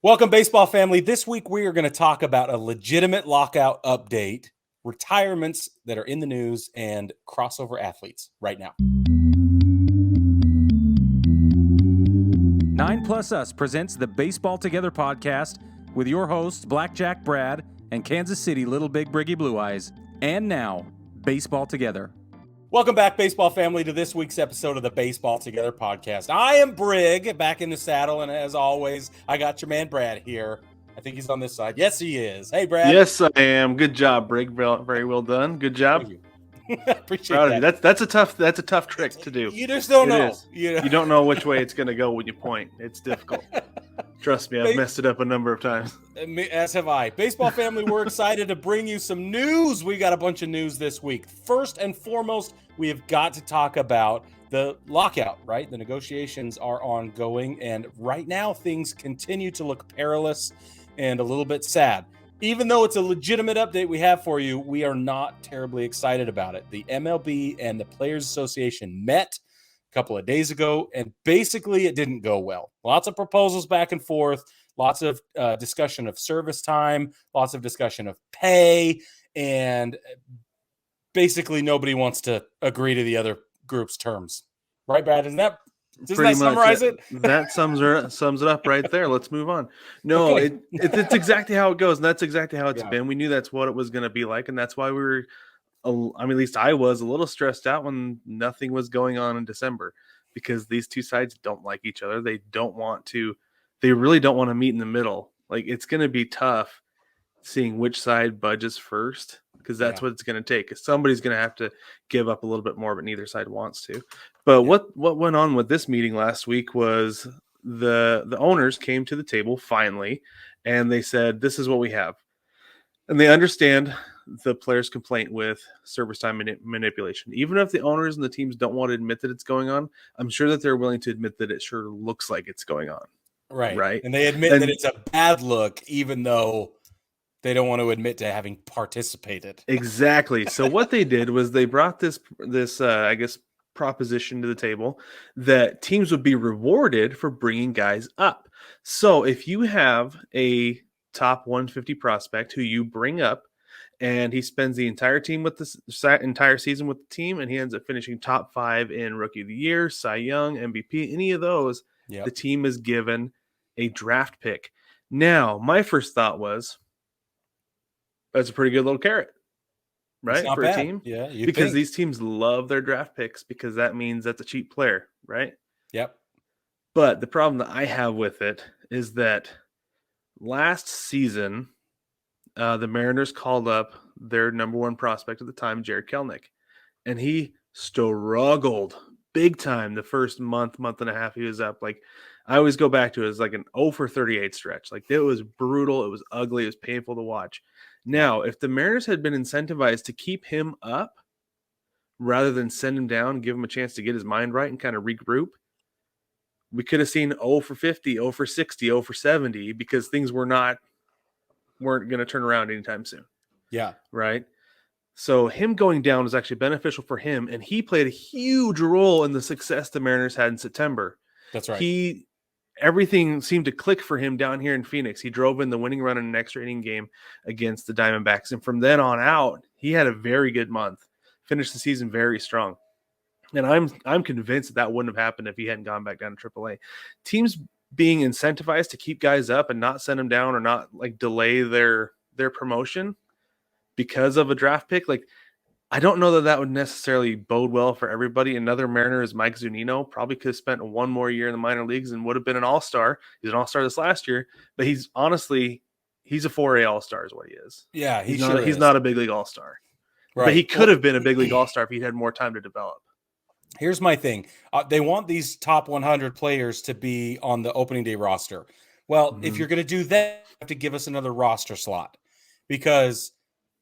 Welcome, baseball family. This week, we are going to talk about a legitimate lockout update, retirements that are in the news, and crossover athletes right now. 9+ Us presents the Baseball Together podcast with your hosts, Blackjack Brad and Kansas City Little Big Briggy Blue Eyes. And now, Baseball Together. Welcome back, baseball family, to this week's episode of the Baseball Together podcast. I am Brig, back in the saddle, and as always, I got your man Brad here. I think he's on this side. Yes, he is. Hey, Brad. Yes, I am. Good job, Brig. Very well done. Good job. Thank you. Appreciate Proud that. of you. That's a tough trick to do. You just don't know. You don't know which way it's going to go when you point. It's difficult. Trust me, I've messed it up a number of times. As have I. Baseball family, we're excited to bring you some news. We got a bunch of news this week. First and foremost, we have got to talk about the lockout, right? The negotiations are ongoing, and right now things continue to look perilous and a little bit sad. Even though it's a legitimate update we have for you, we are not terribly excited about it. The MLB and the Players Association met a couple of days ago, and basically it didn't go well. Lots of proposals back and forth, lots of discussion of service time, lots of discussion of pay, and basically nobody wants to agree to the other group's terms. Right, Brad? Doesn't that summarize it? That sums it up right there. Let's move on. No, Okay. it's exactly how it goes, and that's exactly how it's been. We knew that's what it was going to be like, and that's why we were at least I was a little stressed out when nothing was going on in December, because these two sides don't like each other. They really don't want to meet in the middle. Like, it's going to be tough seeing which side budges first, because that's what it's going to take. Somebody's going to have to give up a little bit more, but neither side wants to. But what went on with this meeting last week was the owners came to the table finally, and they said, this is what we have. And they understand the players' complaint with service time manipulation. Even if the owners and the teams don't want to admit that it's going on, I'm sure that they're willing to admit that it sure looks like it's going on. Right. And they admit that it's a bad look, even though they don't want to admit to having participated. Exactly. So what they did was they brought this I guess, proposition to the table that teams would be rewarded for bringing guys up. So if you have a top 150 prospect who you bring up, and he spends the entire season with the team, and he ends up finishing top 5 in Rookie of the Year, Cy Young, MVP, any of those, the team is given a draft pick. Now, my first thought was, that's a pretty good little carrot, right, for a team? Yeah, because these teams love their draft picks, because that means that's a cheap player, right? Yep. But the problem that I have with it is that last season, the Mariners called up their number one prospect at the time, Jared Kelnick, and he struggled big time the first month and a half he was up. Like, I always go back to it as like an 0 for 38 stretch. Like, it was brutal. It was ugly. It was painful to watch. Now, if the Mariners had been incentivized to keep him up rather than send him down, give him a chance to get his mind right and kind of regroup, we could have seen 0 for 50, 0 for 60, 0 for 70, because things weren't going to turn around anytime soon. Yeah. Right. So him going down was actually beneficial for him, and he played a huge role in the success the Mariners had in September. That's right. Everything seemed to click for him down here in Phoenix. He drove in the winning run in an extra inning game against the Diamondbacks, and from then on out, he had a very good month. Finished the season very strong. And I'm convinced that wouldn't have happened if he hadn't gone back down to AAA. Teams being incentivized to keep guys up and not send them down, or not like delay their promotion because of a draft pick. Like, I don't know that would necessarily bode well for everybody. Another Mariner is Mike Zunino. Probably could have spent one more year in the minor leagues and would have been an all-star. He's an all-star this last year, but he's a 4A all-star is what he is. Yeah, he's not a big league all-star. Right. But he could have been a big league all-star if he'd had more time to develop. Here's my thing. They want these top 100 players to be on the opening day roster. Well, if you're going to do that, you have to give us another roster slot, because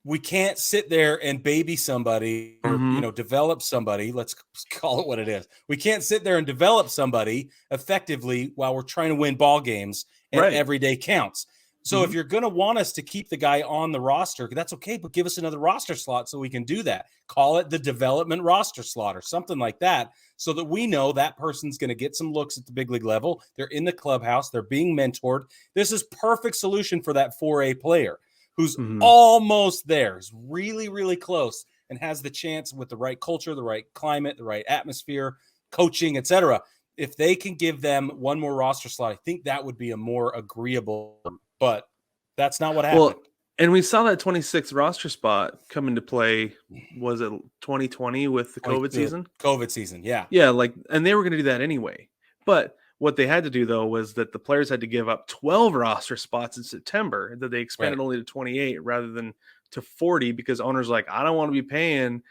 we can't sit there and baby somebody or, develop somebody. Let's call it what it is. We can't sit there and develop somebody effectively while we're trying to win ball games, and every day counts. So if you're going to want us to keep the guy on the roster, that's okay, but give us another roster slot so we can do that. Call it the development roster slot or something like that, so that we know that person's going to get some looks at the big league level. They're in the clubhouse. They're being mentored. This is perfect solution for that 4A player who's almost there, is really, really close, and has the chance with the right culture, the right climate, the right atmosphere, coaching, etc. If they can give them one more roster slot, I think that would be a more agreeable, but that's not what happened. Well, and we saw that 26th roster spot come into play. Was it 2020 with the COVID season? COVID season, yeah. Yeah, and they were going to do that anyway. But what they had to do, though, was that the players had to give up 12 roster spots in September that they expanded only to 28 rather than to 40, because owners are like, I don't want to be paying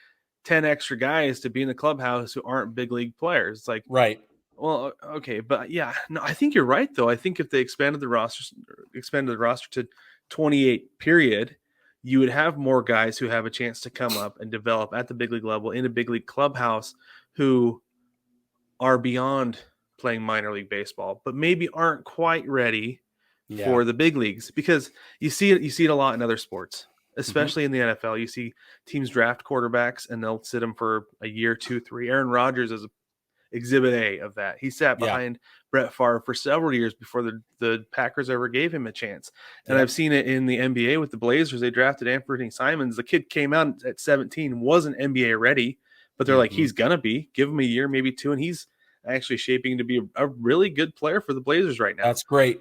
10 extra guys to be in the clubhouse who aren't big league players. It's like, right. Well, okay, but yeah, no, I think you're right, though. I think if they expanded the roster to 28 period, you would have more guys who have a chance to come up and develop at the big league level in a big league clubhouse who are beyond playing minor league baseball, but maybe aren't quite ready for the big leagues, because you see it a lot in other sports, especially in the NFL. You see teams draft quarterbacks and they'll sit them for a year, 2, 3. Aaron Rodgers is exhibit A of that. He sat behind Brett Favre for several years before the Packers ever gave him a chance. And I've seen it in the NBA with the Blazers. They drafted Anthony Simons. The kid came out at 17, wasn't NBA ready, but they're like, he's gonna be. Give him a year, maybe 2, and he's actually shaping to be a really good player for the Blazers right now. That's great.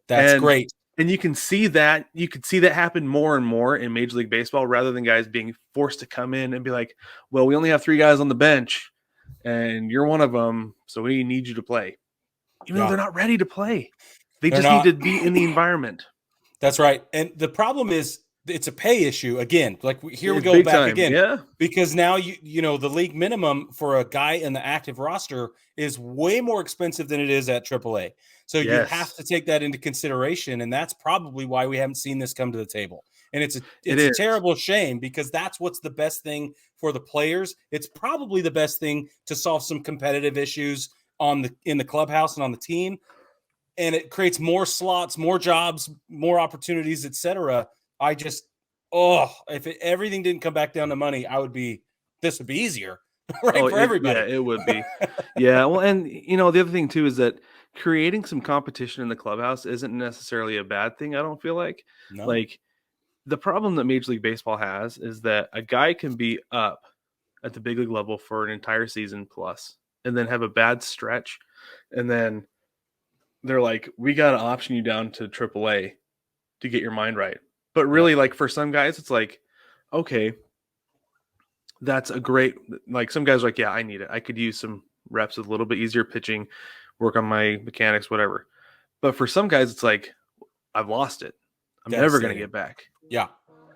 That's great. And you can see that happen more and more in Major League Baseball, rather than guys being forced to come in and be like, well, we only have 3 guys on the bench and you're one of them, so we need you to play. Even though they're not ready to play. They just need to be in the environment. That's right. And the problem is it's a pay issue again. Like here we go back again. Yeah. Because now you know the league minimum for a guy in the active roster is way more expensive than it is at AAA. So you have to take that into consideration, and that's probably why we haven't seen this come to the table. And it's a terrible shame, because that's what's the best thing for the players. It's probably the best thing to solve some competitive issues in the clubhouse and on the team. And it creates more slots, more jobs, more opportunities, etc. If everything didn't come back down to money, this would be easier, right? For everybody. Yeah, it would be. Yeah. Well, and the other thing too is that creating some competition in the clubhouse isn't necessarily a bad thing. I don't feel like. No. Like, the problem that Major League Baseball has is that a guy can be up at the big league level for an entire season plus, and then have a bad stretch, and then they're like, we got to option you down to AAA to get your mind right. But really, like, for some guys, it's like, okay, that's a great, like, some guys are like, yeah, I need it. I could use some reps with a little bit easier pitching, work on my mechanics, whatever. But for some guys, it's like, I've lost it. I'm never going to get back. Yeah.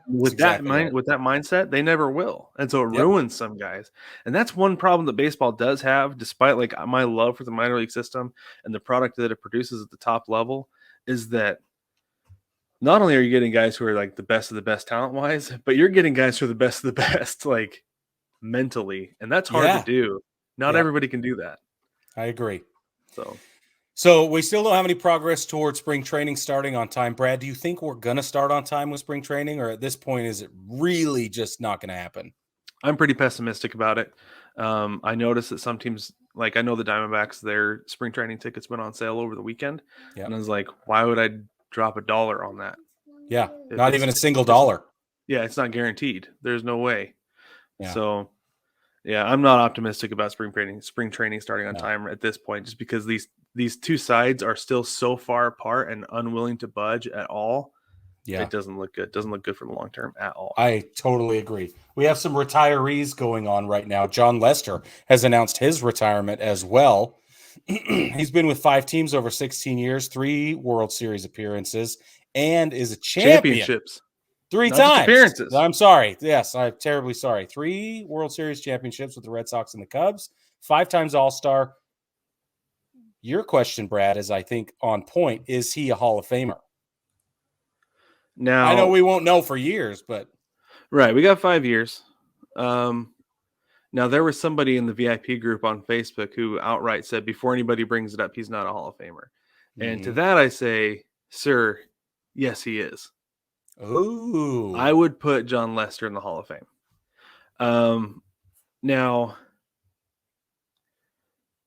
With that mindset, they never will. And so it ruins some guys. And that's one problem that baseball does have, despite like my love for the minor league system and the product that it produces at the top level, is that not only are you getting guys who are like the best of the best talent wise, but you're getting guys who are the best of the best, like mentally. And that's hard to do. Not everybody can do that. I agree. So we still don't have any progress towards spring training starting on time. Brad, do you think we're going to start on time with spring training, or at this point, is it really just not going to happen? I'm pretty pessimistic about it. I noticed that some teams, like I know the Diamondbacks, their spring training tickets went on sale over the weekend. Yep. And I was like, why would I drop $1 on that? Yeah, not even a single dollar. Yeah, it's not guaranteed. There's no way. Yeah. So, yeah, I'm not optimistic about spring training starting on time at this point, just because these two sides are still so far apart and unwilling to budge at all. Yeah, it doesn't look good. It doesn't look good for the long term at all. I totally agree. We have some retirees going on right now. Jon Lester has announced his retirement as well. He's been with 5 teams over 16 years, 3 World Series appearances, and is a champion. Championships. 3 Not times. Appearances. I'm sorry. Yes, I'm terribly sorry. 3 World Series championships with the Red Sox and the Cubs, 5 times All-Star. Your question, Brad, is I think on point. Is he a Hall of Famer? Now, I know we won't know for years, but right, we got 5 years. Now there was somebody in the VIP group on Facebook who outright said before anybody brings it up, he's not a Hall of Famer. And to that I say, sir, Yes, he is. Ooh. I would put Jon Lester in the Hall of Fame. Now,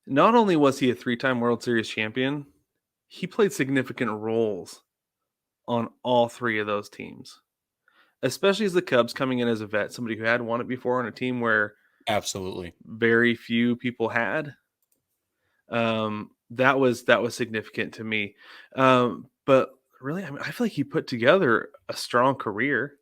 not only was he a 3-time World Series champion, he played significant roles on all 3 of those teams, especially as the Cubs coming in as a vet, somebody who had won it before on a team where Absolutely very few people had. That was significant to me. But really, I mean, I feel like he put together a strong career.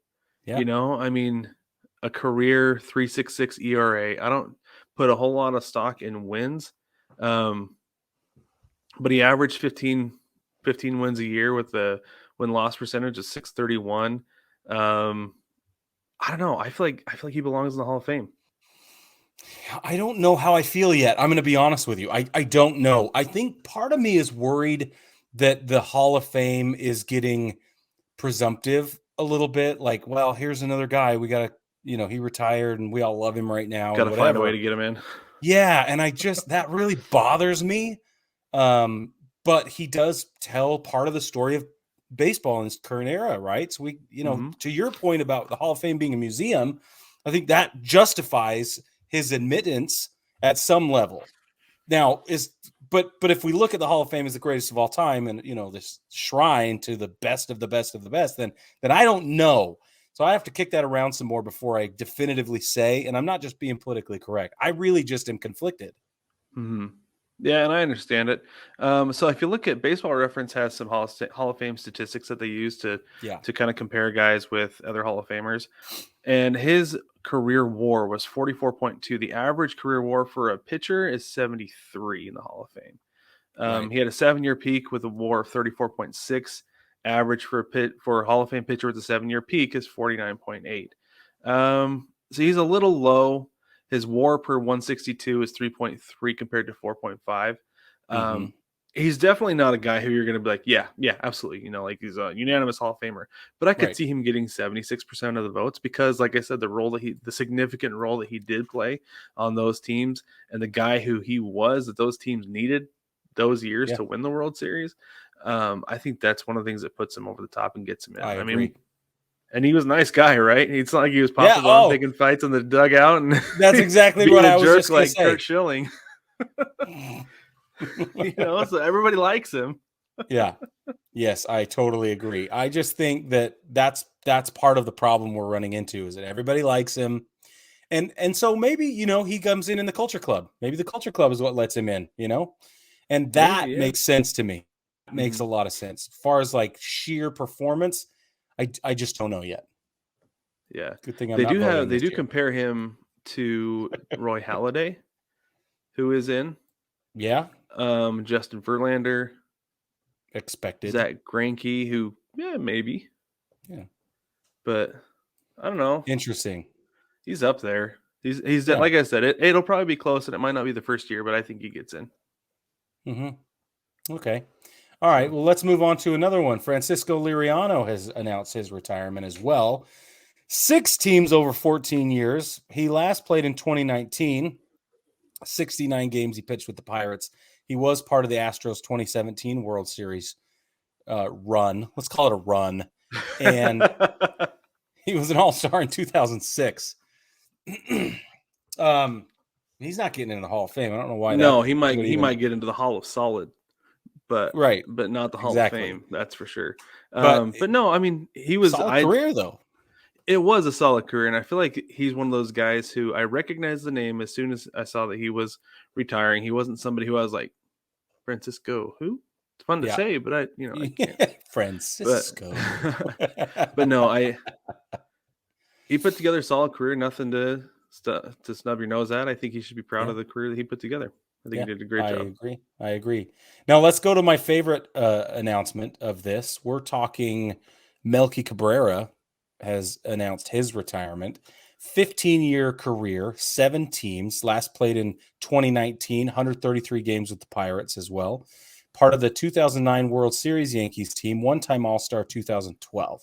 Yeah. You know, I mean, a career 3.66 ERA. I don't put a whole lot of stock in wins. But he averaged 15 wins a year with a win-loss percentage of .631. I don't know. I feel like he belongs in the Hall of Fame. I don't know how I feel yet. I'm going to be honest with you. I don't know. I think part of me is worried that the Hall of Fame is getting presumptive a little bit. Like, well, here's another guy. We got to, he retired and we all love him right now. Got to find a way to get him in. Yeah. And that really bothers me. But he does tell part of the story of baseball in this current era, right? So we, to your point about the Hall of Fame being a museum, I think that justifies his admittance at some level. Now but if we look at the Hall of Fame as the greatest of all time and this shrine to the best of the best of the best, then I don't know. So I have to kick that around some more before I definitively say, and I'm not just being politically correct. I really just am conflicted. Mm-hmm. Yeah, and I understand it. So if you look at Baseball Reference has some Hall of Fame statistics that they use to kind of compare guys with other Hall of Famers. And his career WAR was 44.2. The average career WAR for a pitcher is 73 in the Hall of Fame. Right. He had a 7-year peak with a WAR of 34.6. Average for a Hall of Fame pitcher with a 7-year peak is 49.8. So he's a little low. His WAR per 162 is 3.3 compared to 4.5. He's definitely not a guy who you're going to be like, yeah, absolutely. Like he's a unanimous Hall of Famer. But I could see him getting 76% of the votes because, like I said, the significant role that he did play on those teams and the guy who he was that those teams needed those years to win the World Series. I think that's one of the things that puts him over the top and gets him in. I agree. And he was a nice guy, right? It's not like he was popping on picking fights in the dugout. And that's exactly what I was just like say. Kurt Schilling. So everybody likes him. Yeah. Yes, I totally agree. I just think that's part of the problem we're running into is that everybody likes him. And so maybe, he comes in the culture club. Maybe the culture club is what lets him in, and that makes sense to me. It makes a lot of sense. As far as like sheer performance, I just don't know yet. Yeah. Good thing they do compare him to Roy Halladay, who is in. Yeah. Justin Verlander. Expected. Zach Greinke, who, maybe. Yeah. But I don't know. Interesting. He's up there. He's like I said, it'll probably be close and it might not be the first year, but I think he gets in. Okay. All right. Well, let's move on to another one. Francisco Liriano has announced his retirement as well. 6 teams over 14 years. He last played in 2019. 69 games he pitched with the Pirates. He was part of the Astros 2017 World Series run. Let's call it a run. And he was an all-star in 2006. He's not getting into the Hall of Fame. I don't know why. No, he might get into the Hall of Solid. But not the Hall of Fame. That's for sure. But no, I mean, he was solid career though. It was a solid career, and I feel like he's one of those guys who I recognized the name as soon as I saw that he was retiring. He wasn't somebody who I was like, Francisco, who? It's fun to say, but I can't. Francisco. But no, he put together a solid career. Nothing to snub your nose at. I think he should be proud of the career that he put together. I think he did a great job. I agree. Now let's go to my favorite announcement of this. We're talking Melky Cabrera has announced his retirement. 15-year career, 7 teams. Last played in 2019, 133 games with the Pirates as well. Part of the 2009 World Series Yankees team, one-time All-Star 2012.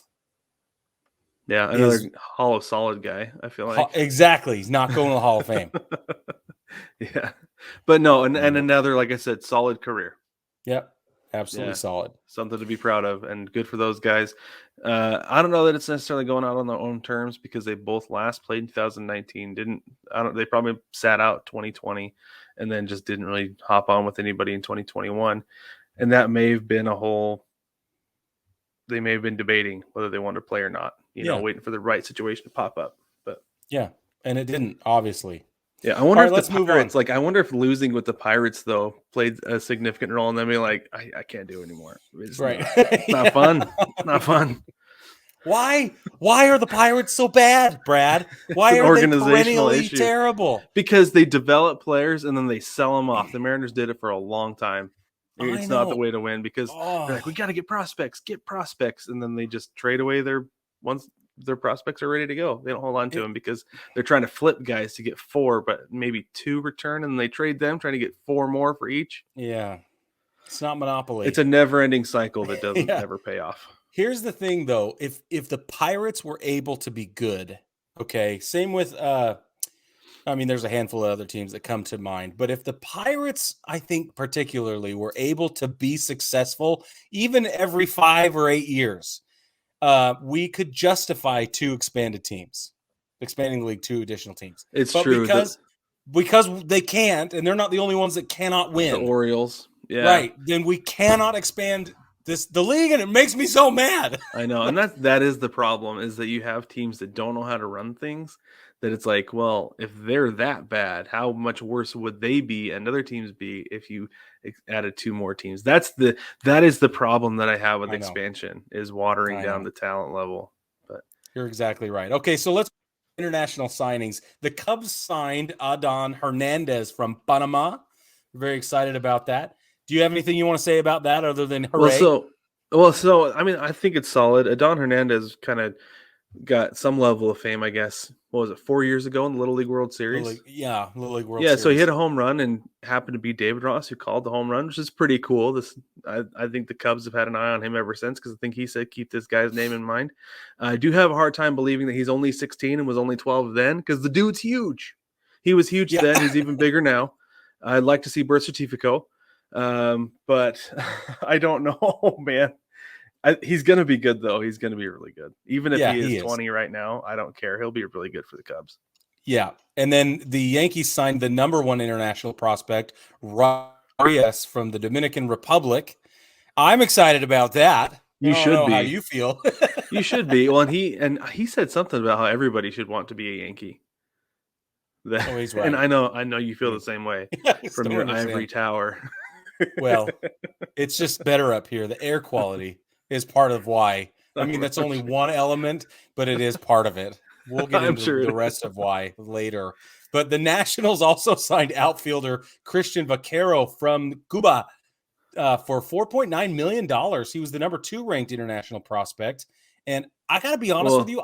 Yeah, another Hall of Solid guy, I feel like. Exactly. He's not going to the Hall of Fame. Yeah. But no, and another, like I said, solid career. Yep. Absolutely solid. Something to be proud of, and good for those guys. I don't know that it's necessarily going out on their own terms because they both last played in 2019. They probably sat out 2020 and then just didn't really hop on with anybody in 2021. And that may have been they may have been debating whether they wanted to play or not, waiting for the right situation to pop up. But yeah, and it didn't, obviously. Yeah, I wonder if let's the move Pirates, on. I wonder if losing with the Pirates though played a significant role in them being like, I can't do it anymore. It's right. It's not fun. It's not fun. Why are the Pirates so bad, Brad? Why are they perennially terrible? Because they develop players and then they sell them off. The Mariners did it for a long time. It's not the way to win because they're like, we got to get prospects. And then they just trade away once their prospects are ready to go. They don't hold on to them because they're trying to flip guys to get 4, but maybe 2 return, and they trade them trying to get 4 more for each. Yeah. It's not Monopoly. It's a never-ending cycle that doesn't ever pay off. Here's the thing, though. If the Pirates were able to be good, okay, same with there's a handful of other teams that come to mind, but if the Pirates, I think particularly, were able to be successful even every 5 or 8 years, we could justify 2 expanding the league, 2 additional teams. It's true. Because they can't, and they're not the only ones that cannot win. The Orioles. Yeah. Right. Then we cannot expand the league, and it makes me so mad. I know. And that is the problem, is that you have teams that don't know how to run things, that it's like, well, if they're that bad, how much worse would they be and other teams be if you added 2 more teams? That is the problem that I have with expansion, is watering down the talent level. But you're exactly right. Okay, so let's international signings. The Cubs signed Adon Hernandez from Panama. We're very excited about that. Do you have anything you want to say about that other than hooray? So I think it's solid. Adon Hernandez kind of got some level of fame, I guess. What was it, 4 years ago in the Little League World Series? Little League World Series. Yeah, so he hit a home run and happened to be David Ross who called the home run, which is pretty cool. I think the Cubs have had an eye on him ever since, because I think he said keep this guy's name in mind. I do have a hard time believing that he's only 16 and was only 12 then, because the dude's huge. He was huge then. He's even bigger now. I'd like to see birth certificate. But I don't know, man. He's going to be good, though. He's going to be really good. Even if he is 20 right now, I don't care. He'll be really good for the Cubs. Yeah. And then the Yankees signed the #1 international prospect, Ramirez, from the Dominican Republic. I'm excited about that. You should be. How you feel? You should be. Well, he said something about how everybody should want to be a Yankee. He's right. And I know you feel the same way from your ivory tower. Well, it's just better up here. The air quality is part of why. I mean, that's only one element, but it is part of it. We'll get into the rest of why later. But the Nationals also signed outfielder Christian Vaquero from Cuba for $4.9 million. He was the #2 ranked international prospect. And I got to be honest with you.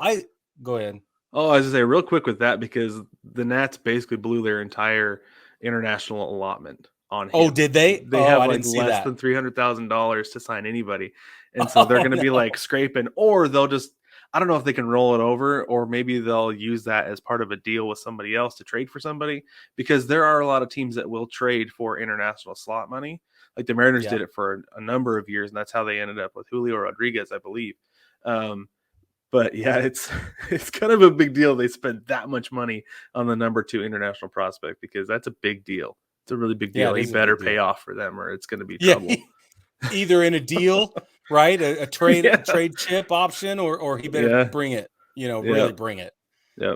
Go ahead. Oh, I was going to say real quick with that, because the Nats basically blew their entire international allotment on him. Oh, did they? They have like less than $300,000 to sign anybody. And so they're going to be like scraping, or they'll just, I don't know if they can roll it over, or maybe they'll use that as part of a deal with somebody else to trade for somebody, because there are a lot of teams that will trade for international slot money. Like the Mariners did it for a number of years, and that's how they ended up with Julio Rodriguez, I believe. But yeah, it's kind of a big deal. They spent that much money on the #2 international prospect, because that's a big deal. It's a really big deal. He better pay off for them, or it's going to be trouble. Either in a deal, right? A trade chip option, or he better bring it, really bring it.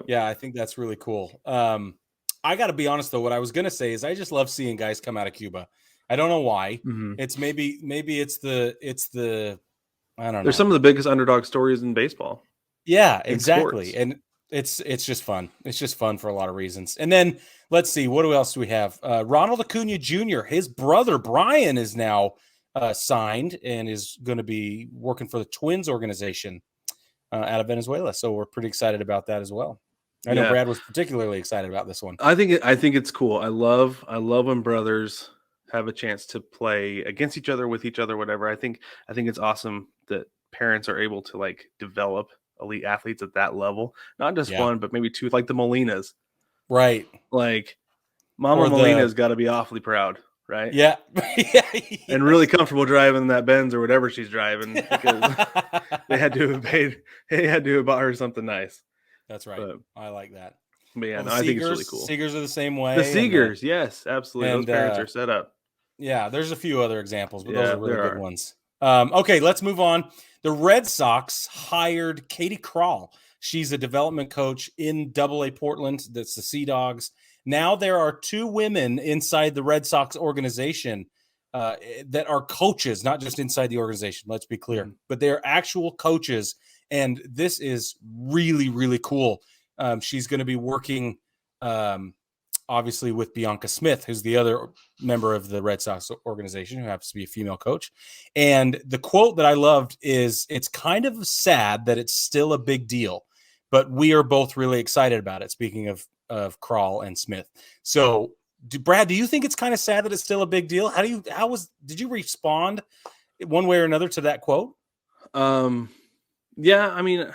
Yeah, I think that's really cool. I got to be honest, though, what I was going to say is I just love seeing guys come out of Cuba. I don't know why. Mm-hmm. It's maybe it's the I don't know. They're some of the biggest underdog stories in baseball. Yeah, exactly. Sports. And it's just fun. It's just fun for a lot of reasons. And then let's see, what else do we have? Ronald Acuna Jr., his brother Brian is now signed and is going to be working for the Twins organization out of Venezuela. So we're pretty excited about that as well. I know Brad was particularly excited about this one. I think it's cool. I love when brothers have a chance to play against each other, with each other, whatever. I think it's awesome that parents are able to like develop elite athletes at that level, not just one, but maybe 2, like the Molinas, right? Like Mama Molina's got to be awfully proud. right? Yeah. And really comfortable driving that Benz or whatever she's driving because they had to have bought her something nice. That's right. I like that. But yeah, Well, no, I think it's really cool. Seegers are the same way. The Seegers, yes, absolutely. Those parents are set up. Yeah, there's a few other examples, but those are really good ones. Okay, let's move on. The Red Sox hired Katie Krall. She's a development coach in AA Portland. That's the Sea Dogs. Now there are 2 women inside the Red Sox organization that are coaches, not just inside the organization. Let's be clear, but they're actual coaches. And this is really, really cool. She's going to be working, obviously, with Bianca Smith, who's the other member of the Red Sox organization, who happens to be a female coach. And the quote that I loved is, "It's kind of sad that it's still a big deal, but we are both really excited about it." Speaking of Krall and Smith. So, Brad, do you think it's kind of sad that it's still a big deal? Did you respond one way or another to that quote? Yeah, I mean,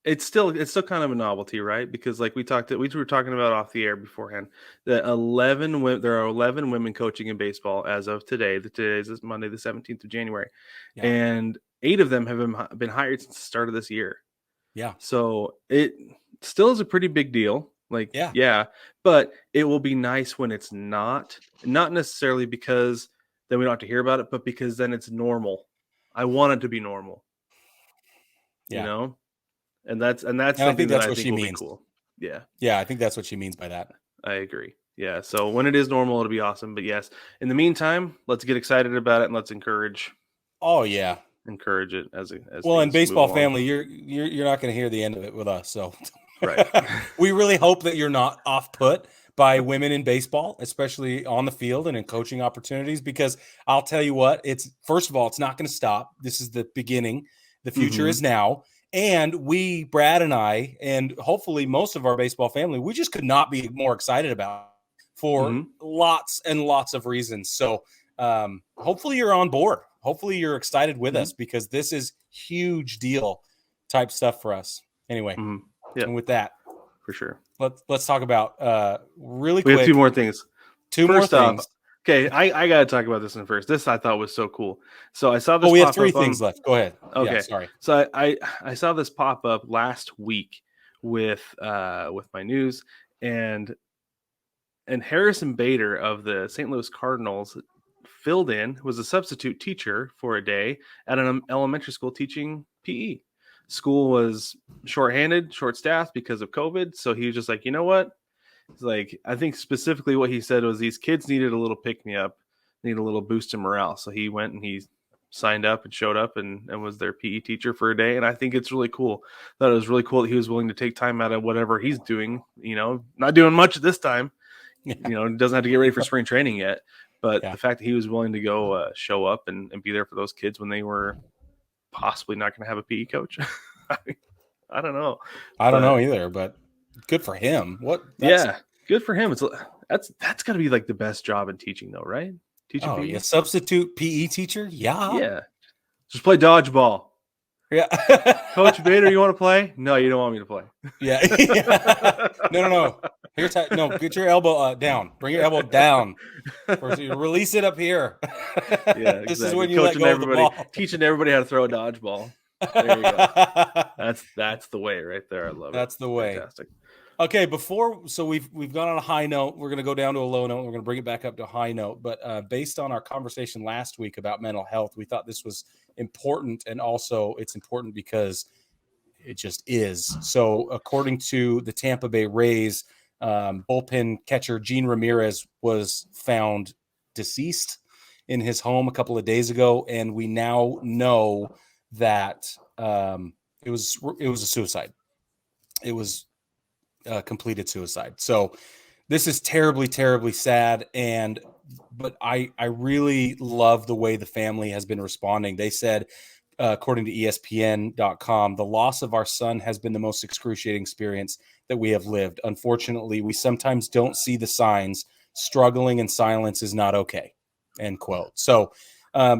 it's still kind of a novelty, right? Because like we were talking about off the air beforehand, that there are 11 women coaching in baseball as of today. Today is Monday, the 17th of January, and 8 of them have been hired since the start of this year. Yeah. So it still is a pretty big deal. Like, yeah, but it will be nice when it's not necessarily because then we don't have to hear about it, but because then it's normal. I want it to be normal. Yeah. You know? And that's something I think that's what she will means. be cool. Yeah. Yeah, I think that's what she means by that. I agree. Yeah. So when it is normal, it'll be awesome. But yes, in the meantime, let's get excited about it and let's encourage. Oh yeah. Encourage it as well, in baseball family, you're not going to hear the end of it with us. So right. We really hope that you're not off put by women in baseball, especially on the field and in coaching opportunities, because I'll tell you what, first of all, it's not going to stop. This is the beginning. The future is now. And we, Brad and I, and hopefully most of our baseball family, we just could not be more excited about it for lots and lots of reasons. So hopefully you're on board. Hopefully you're excited with us, because this is huge deal type stuff for us. Anyway, and with that, for sure, let's talk about really quick. We have 2 more things. More things. Okay, I got to talk about this one first. This I thought was so cool. So I saw this. We have 3 things left. Go ahead. Okay, yeah, sorry. So I saw this pop up last week with my news, and Harrison Bader of the St. Louis Cardinals was a substitute teacher for a day at an elementary school teaching PE. School was short-staffed because of COVID, so he was just like, you know what? It's like, I think specifically what he said was these kids needed a little pick-me-up, need a little boost in morale. So he went and he signed up and showed up and was their PE teacher for a day. And I think it's really cool. Thought it was really cool that he was willing to take time out of whatever he's doing, not doing much at this time, doesn't have to get ready for spring training yet. But the fact that he was willing to go show up and be there for those kids when they were possibly not going to have a PE coach. I don't know. I don't know either, but good for him. Good for him. That's got to be like the best job in teaching, though, right? Teaching PE? Yeah, substitute PE teacher. Yeah. Just play dodgeball. Yeah. Coach Bader, you want to play? No, you don't want me to play. Yeah. No. Here's how. No, get your elbow down. Bring your elbow down. Release it up here. Yeah, exactly. This is when you let go of the ball. Teaching everybody how to throw a dodgeball. There you go. That's the way right there. I love it. That's the way. Fantastic. Okay, we've gone on a high note. We're going to go down to a low note. We're going to bring it back up to a high note. But based on our conversation last week about mental health, we thought this was important, and also it's important because it just is. So according to the Tampa Bay Rays, bullpen catcher Jean Ramirez was found deceased in his home a couple of days ago, and we now know that it was a suicide. It was completed suicide. So this is terribly, terribly sad. But I really love the way the family has been responding. They said, according to ESPN.com, the loss of our son has been the most excruciating experience that we have lived. Unfortunately, we sometimes don't see the signs. Struggling in silence is not okay. End quote. So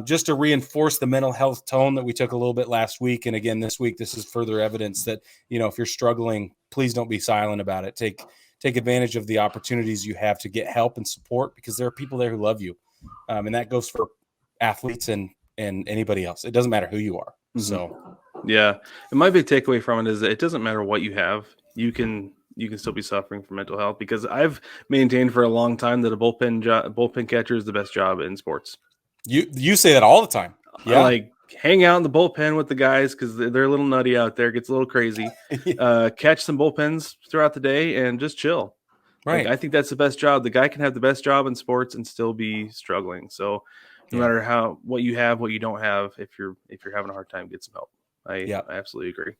just to reinforce the mental health tone that we took a little bit last week, and again this week, this is further evidence that, if you're struggling, please don't be silent about it. Take take advantage of the opportunities you have to get help and support, because there are people there who love you. And that goes for athletes and anybody else. It doesn't matter who you are. Mm-hmm. So, yeah. And my big takeaway from it is that it doesn't matter what you have. You can still be suffering from mental health, because I've maintained for a long time that a bullpen catcher is the best job in sports. You say that all the time. Yeah. I like hang out in the bullpen with the guys because they're a little nutty out there. It gets a little crazy. Catch some bullpens throughout the day and just chill. Right. Like, I think that's the best job. The guy can have the best job in sports and still be struggling. So no matter what you have, what you don't have, if you're having a hard time, get some help. I absolutely agree.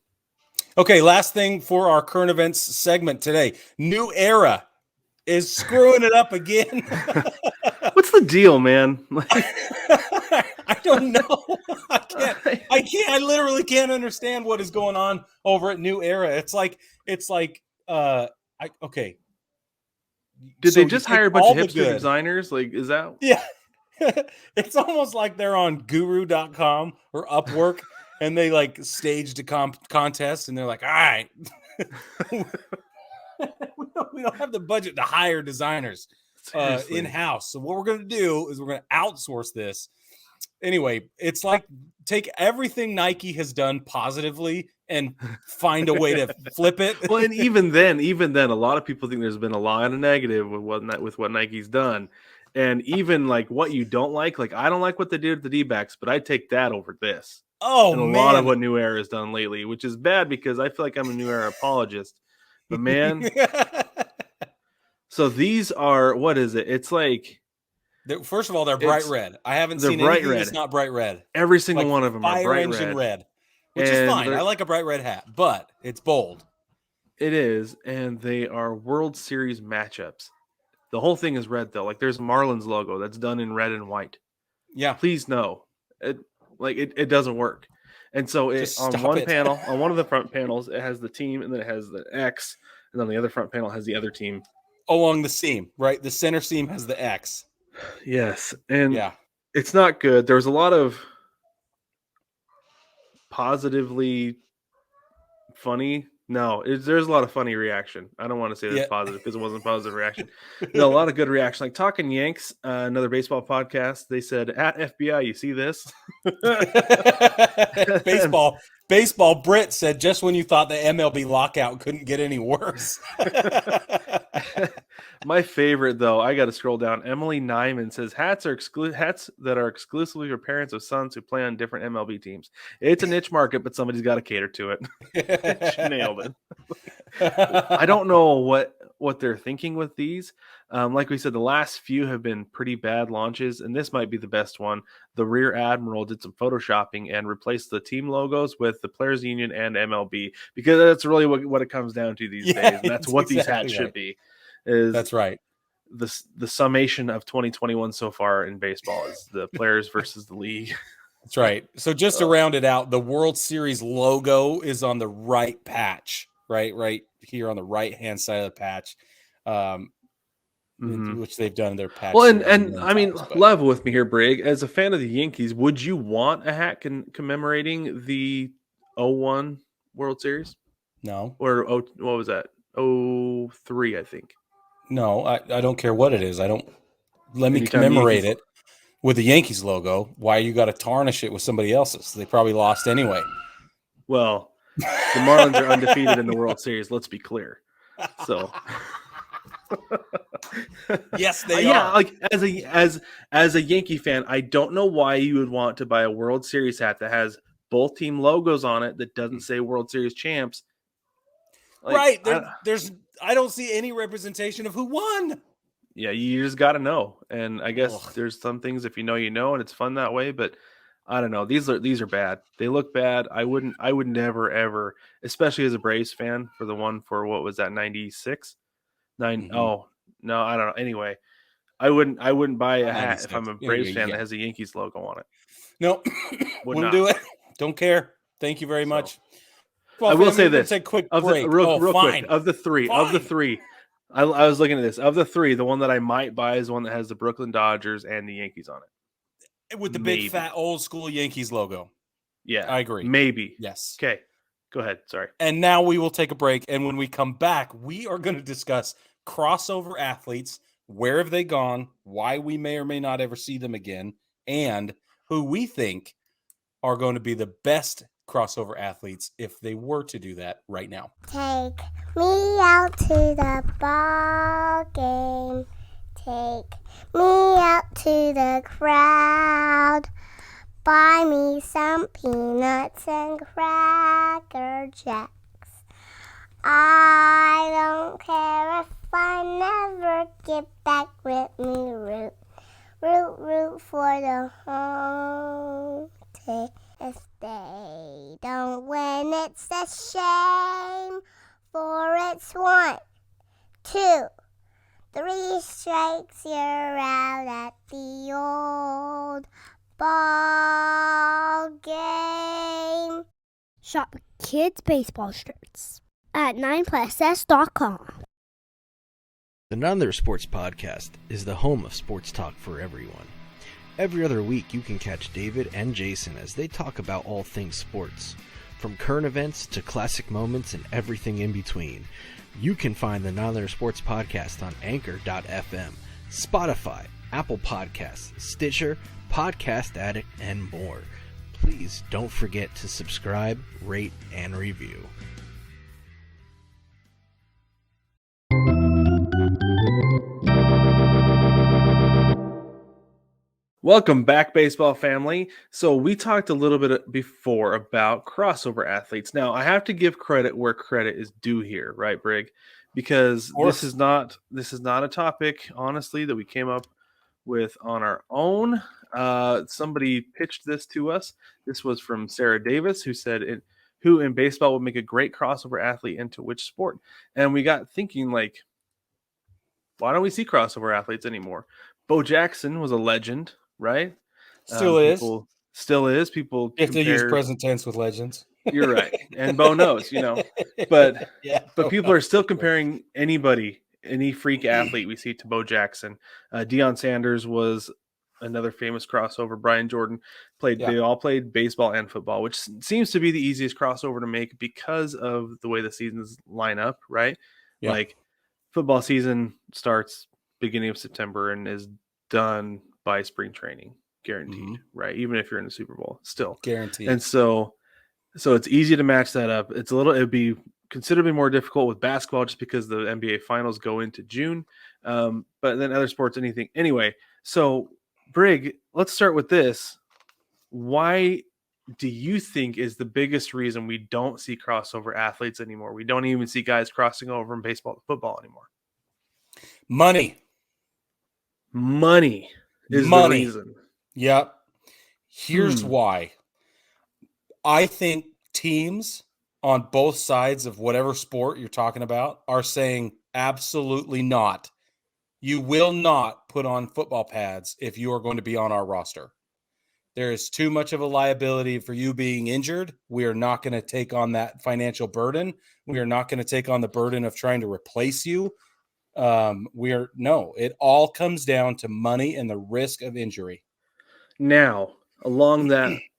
Okay, last thing for our current events segment today. New Era is screwing it up again. What's the deal, man? I don't know. I can't. I literally can't understand what is going on over at New Era. It's like okay. Did they just hire a bunch of hipster designers? Like, is that? Yeah. It's almost like they're on guru.com or Upwork and they like staged a contest and they're like, all right, we don't have the budget to hire designers in-house. So what we're going to do is we're going to outsource this. Anyway, it's like take everything Nike has done positively and find a way to flip it. Well, and even then, a lot of people think there's been a lot of negative with what Nike's done. And even like what you don't like I don't like what they did with the D-backs, but I take that over this. Oh, and man. A lot of what New Era has done lately, which is bad because I feel like I'm a New Era apologist. But man, so these are, what is it? It's like, first of all, they're bright red. I haven't seen anything that's not bright red. Every single one of them are bright red, which is fine. I like a bright red hat, but it's bold. It is, and they are World Series matchups. The whole thing is red, though. Like, there's Marlins logo that's done in red and white. Yeah. Please no. It doesn't work. And so on one panel, on one of the front panels, it has the team, and then it has the X, and then the other front panel has the other team. Along the seam, right? The center seam has the X. Yes. And it's not good. There's a lot of positively funny. No, there's a lot of funny reaction. I don't want to say that's positive because it wasn't positive reaction. No, a lot of good reaction. Like Talking Yanks, another baseball podcast. They said, at FBI, you see this? Baseball Brit said, just when you thought the MLB lockout couldn't get any worse. My favorite, though, I got to scroll down. Emily Nyman says, hats that are exclusively for parents of sons who play on different MLB teams. It's a niche market, but somebody's got to cater to it. She nailed it. I don't know what they're thinking with these. Like we said, the last few have been pretty bad launches, and this might be the best one. The Rear Admiral did some photoshopping and replaced the team logos with the Players Union and MLB, because that's really what it comes down to these days. And that's what these hats should be. That's right. The summation of 2021 so far in baseball is the players versus the league. That's right. So just to round it out, the World Series logo is on the right patch, right here on the right-hand side of the patch, which they've done in their patch. Well, and I mean, level with me here, Brig. As a fan of the Yankees, would you want a hat commemorating the 01 World Series? No. Or what was that? 03, I think. No, I don't care what it is. Let me commemorate it with the Yankees logo. Why you got to tarnish it with somebody else's? They probably lost anyway. Well, the Marlins are undefeated in the World Series. Let's be clear. So, yes, they are. Yeah, like as a Yankee fan, I don't know why you would want to buy a World Series hat that has both team logos on it that doesn't say World Series champs. Like, right. I don't see any representation of who won. Yeah, you just got to know. And I guess there's some things, if you know, and it's fun that way, but I don't know. These are bad. They look bad. I would never, ever, especially as a Braves fan, for the one for, what was that, 96? Oh, no, I don't know. Anyway, I wouldn't buy a hat if I'm a Braves fan that has a Yankees logo on it. No, wouldn't do it. Don't care. Thank you very much. Well, I will say this. Take a quick break. Real quick. Of the three, I was looking at this. Of the three, the one that I might buy is one that has the Brooklyn Dodgers and the Yankees on it. With the big, fat, old school Yankees logo. Yeah. I agree. Maybe. Yes. Okay. Go ahead. Sorry. And now we will take a break. And when we come back, we are going to discuss crossover athletes. Where have they gone? Why we may or may not ever see them again, and who we think are going to be the best crossover athletes if they were to do that right now. Take me out to the ball game. Take me out to the crowd. Buy me some peanuts and Cracker Jacks. I don't care if I never get back with me. Root, root, root for the home team. If they don't win, it's a shame. For it's 1, 2, 3 strikes, you're out at the old ball game. Shop kids' baseball shirts at 9plusS.com. The None Other Sports Podcast is the home of sports talk for everyone. Every other week, you can catch David and Jason as they talk about all things sports, from current events to classic moments and everything in between. You can find the None Other Sports Podcast on Anchor.fm, Spotify, Apple Podcasts, Stitcher, Podcast Addict, and more. Please don't forget to subscribe, rate, and review. Welcome back, baseball family. So we talked a little bit before about crossover athletes. Now, I have to give credit where credit is due here, right, Brig? Because this is not a topic, honestly, that we came up with on our own. Somebody pitched this to us. This was from Sarah Davis, who said, who in baseball would make a great crossover athlete into which sport? And we got thinking, like, why don't we see crossover athletes anymore? Bo Jackson was a legend, right? Still is. People you have to use present tense with legends. You're right. And Bo knows, but people are still comparing any freak athlete we see to Bo Jackson. Dion Sanders was another famous crossover. Brian Jordan they all played baseball and football, which seems to be the easiest crossover to make because of the way the seasons line up, right? Yeah. Like football season starts beginning of September and is done by spring training, guaranteed, right? Even if you're in the Super Bowl, still guaranteed. And so it's easy to match that up. It'd be considerably more difficult with basketball just because the NBA finals go into June. But then other sports, anything. Anyway, so Brig, let's start with this. Why do you think is the biggest reason we don't see crossover athletes anymore? We don't even see guys crossing over from baseball to football anymore. Money is the reason. Yep. Here's why. I think teams on both sides of whatever sport you're talking about are saying absolutely not. You will not put on football pads if you are going to be on our roster. There is too much of a liability for you being injured. We are not going to take on that financial burden. We are not going to take on the burden of trying to replace you. It all comes down to money and the risk of injury. Now, along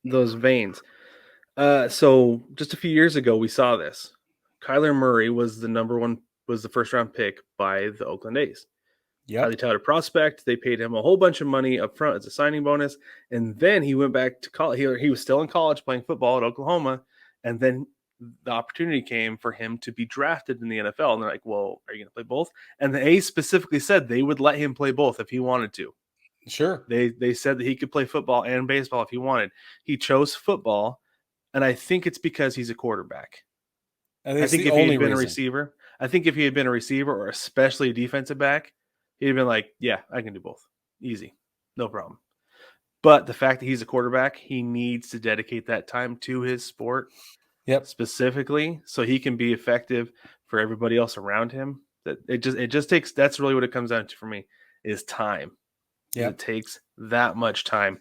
those veins, so just a few years ago, we saw this. Kyler Murray was the first round pick by the Oakland A's. Yeah, highly touted prospect. They paid him a whole bunch of money up front as a signing bonus, and then he went back to college. He was still in college playing football at Oklahoma, and then the opportunity came for him to be drafted in the NFL. And they're like, "Well, are you going to play both?" And the A's specifically said they would let him play both if he wanted to. Sure, they said that he could play football and baseball if he wanted. He chose football, and I think it's because he's a quarterback. I think if he had been a receiver, or especially a defensive back, he'd have been like, yeah, I can do both. Easy. No problem. But the fact that he's a quarterback, he needs to dedicate that time to his sport specifically so he can be effective for everybody else around him. It just takes, that's really what it comes down to for me, is time. Yeah, it takes that much time.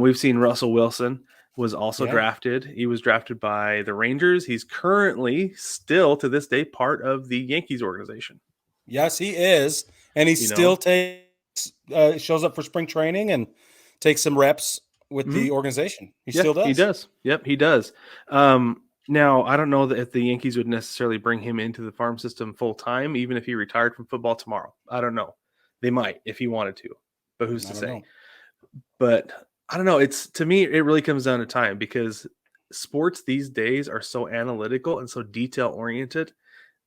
We've seen Russell Wilson was also drafted. He was drafted by the Rangers. He's currently still to this day part of the Yankees organization. Yes, he is. And he still shows up for spring training and takes some reps with the organization. He still does. He does. Yep, he does. Now, I don't know that if the Yankees would necessarily bring him into the farm system full time, even if he retired from football tomorrow. I don't know. They might if he wanted to, but who's to say? know. But I don't know. To me, it really comes down to time because sports these days are so analytical and so detail oriented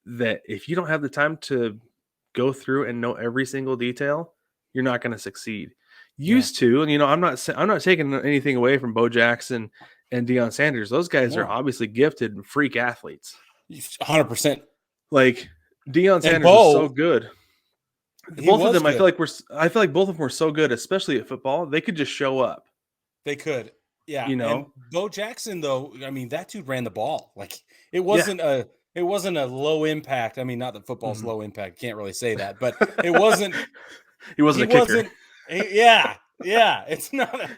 that if you don't have the time to go through and know every single detail, you're not going to succeed. Used to, and I'm not taking anything away from Bo Jackson and Dion Sanders. Those guys are obviously gifted and freak athletes. 100%. Like Dion Sanders is so good. Both of them, good. I feel like both of them were so good, especially at football. They could just show up. They could, yeah. And Bo Jackson, though, I mean, that dude ran the ball. Like it wasn't a low impact. I mean, not that football's low impact. Can't really say that, but it wasn't. He wasn't a kicker. Yeah. It's not.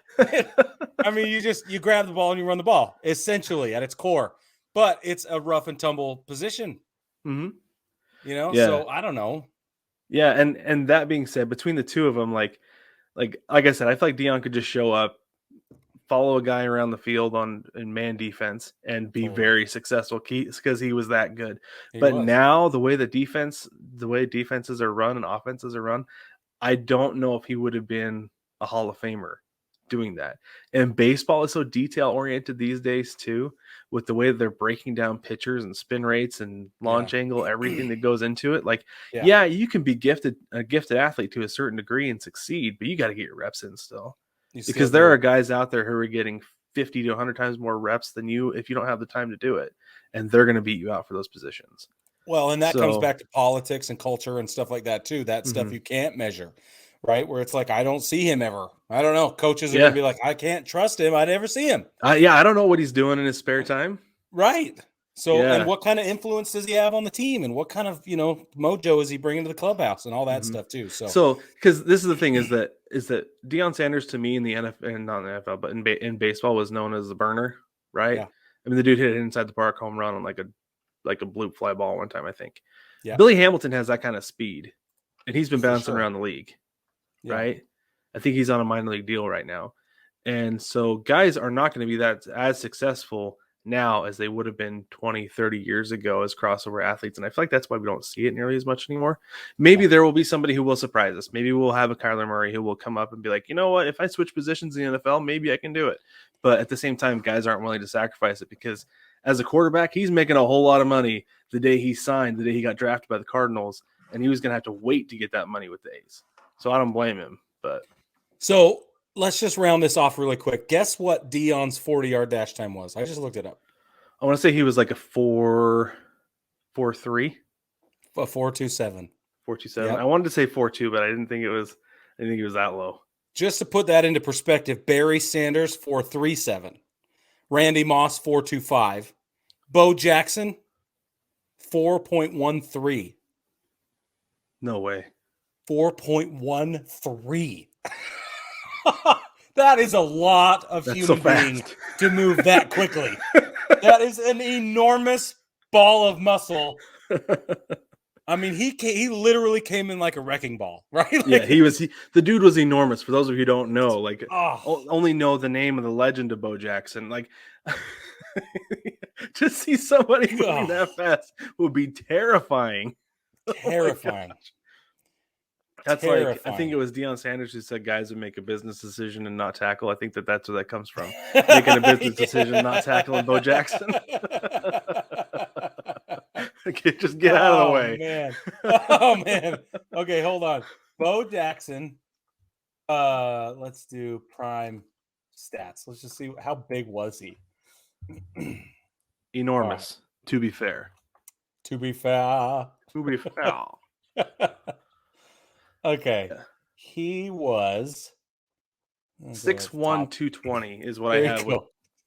I mean, you grab the ball and you run the ball, essentially at its core. But it's a rough and tumble position. Mm-hmm. So I don't know. Yeah, and that being said, between the two of them, like I said, I feel like Dion could just show up, follow a guy around the field in man defense, and be very successful because he was that good. Now the way defenses are run and offenses are run, I don't know if he would have been a Hall of Famer doing that. And baseball is so detail oriented these days too, with the way that they're breaking down pitchers and spin rates and launch angle, everything that goes into it. Like, you can be a gifted athlete to a certain degree and succeed, but you got to get your reps in still. Because there are guys out there who are getting 50 to 100 times more reps than you if you don't have the time to do it, and they're going to beat you out for those positions. Well, and that comes back to politics and culture and stuff like that too. That stuff you can't measure. Right, where it's like, I don't see him ever. I don't know. Coaches are going to be like, I can't trust him. I never see him. I don't know what he's doing in his spare time. Right. So, and what kind of influence does he have on the team? And what kind of, mojo is he bringing to the clubhouse and all that stuff too? So because this is the thing is that Dion Sanders to me in the NFL, and not in the NFL, but in baseball was known as the burner, right? Yeah. I mean, the dude hit it inside the park home run on like a bloop fly ball one time, I think. Yeah. Billy Hamilton has that kind of speed, and he's been bouncing around the league. Yeah. Right. I think he's on a minor league deal right now. And so guys are not going to be that as successful now as they would have been 20, 30 years ago as crossover athletes. And I feel like that's why we don't see it nearly as much anymore. Maybe there will be somebody who will surprise us. Maybe we'll have a Kyler Murray who will come up and be like, you know what, if I switch positions in the NFL, maybe I can do it. But at the same time, guys aren't willing to sacrifice it because as a quarterback, he's making a whole lot of money the day he got drafted by the Cardinals. And he was going to have to wait to get that money with the A's. So I don't blame him, but so let's just round this off really quick. Guess what Dion's 40-yard dash time was? I just looked it up. I want to say he was like a 4.43. A 4.27. 4.27. Yep. I wanted to say 4.2, but I didn't think it was that low. Just to put that into perspective, Barry Sanders 4.37. Randy Moss 4.25. Bo Jackson 4.13. No way. 4.13. That is a lot of human beings to move that quickly. That is an enormous ball of muscle. I mean, he literally came in like a wrecking ball, right? Like, the dude was enormous. For those of you who don't know, like only know the name of the legend of Bo Jackson. Like to see somebody moving that fast would be terrifying. Terrifying. That's terrifying. Like I think it was Dion Sanders who said guys would make a business decision and not tackle. I think that's where that comes from. Making a business decision, not tackling Bo Jackson. Okay, just get out of the way. Man. Man. Okay, hold on. Bo Jackson. Let's do prime stats. Let's just see how big was he. Enormous. To be fair. Okay. Yeah. He was 6'1", 220 is what I have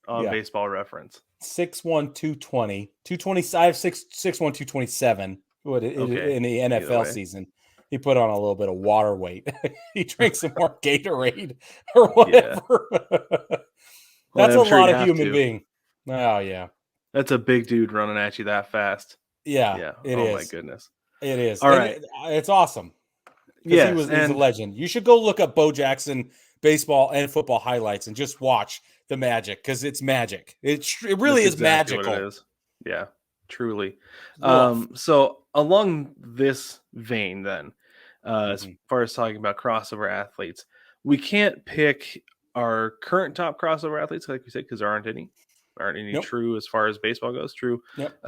on Baseball Reference. 6'1", 220. 225, 6'1", 227 in the NFL season. He put on a little bit of water weight. He drank some more Gatorade or whatever. Yeah. That's a lot of human being. Oh, yeah. That's a big dude running at you that fast. Yeah. It is. Oh, my goodness. It is. All right. It's awesome. Yes, he's a legend. You should go look up Bo Jackson baseball and football highlights and just watch the magic because it's magic. It really That's is exactly magical. what it is. Yeah, truly. Rough. So along this vein, then, as Mhm. far as talking about crossover athletes, we can't pick our current top crossover athletes, like we said, because there aren't any Nope. true as far as baseball goes. True. Yep.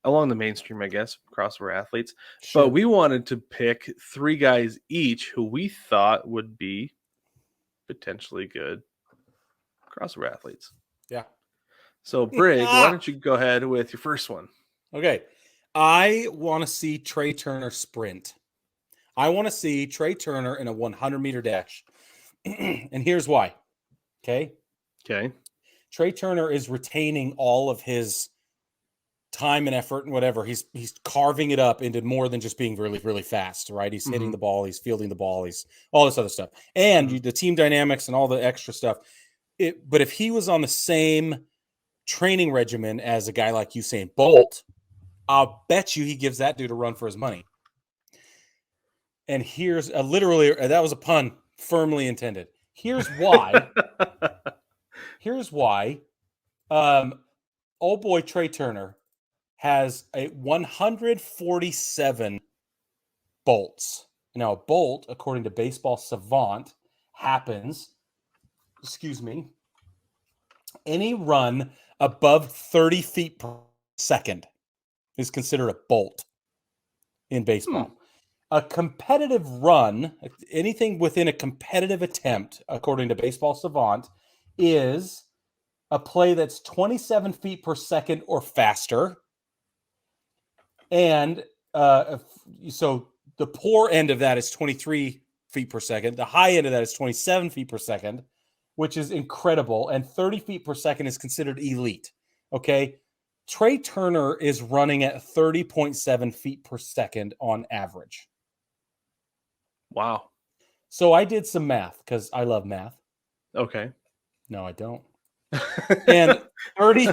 Along the mainstream, I guess, crossover athletes. Sure. But we wanted to pick 3 guys each who we thought would be potentially good crossover athletes. Yeah. So, Brig, why don't you go ahead with your first one? Okay. I want to see Trey Turner sprint. I want to see Trey Turner in a 100-meter dash. And here's why. Okay. Okay. Trey Turner is retaining all of his time and effort and whatever. He's carving it up into more than just being really, really fast, right? He's hitting the ball, he's fielding the ball, he's all this other stuff. And the team dynamics and all the extra stuff. But if he was on the same training regimen as a guy like Usain Bolt, I'll bet you he gives that dude a run for his money. And here's literally, that was a pun firmly intended. Here's why. Here's why. Old boy Trey Turner has a 147 bolts. Now, a bolt, according to Baseball Savant, happens, any run above 30 feet per second is considered a bolt in baseball. A competitive run, anything within a competitive attempt, according to Baseball Savant, is a play that's 27 feet per second or faster. And so the poor end of that is 23 feet per second. The high end of that is 27 feet per second, which is incredible. And 30 feet per second is considered elite. Okay. Trey Turner is running at 30.7 feet per second on average. Wow. So I did some math because I love math. Okay. No, I don't. And 30.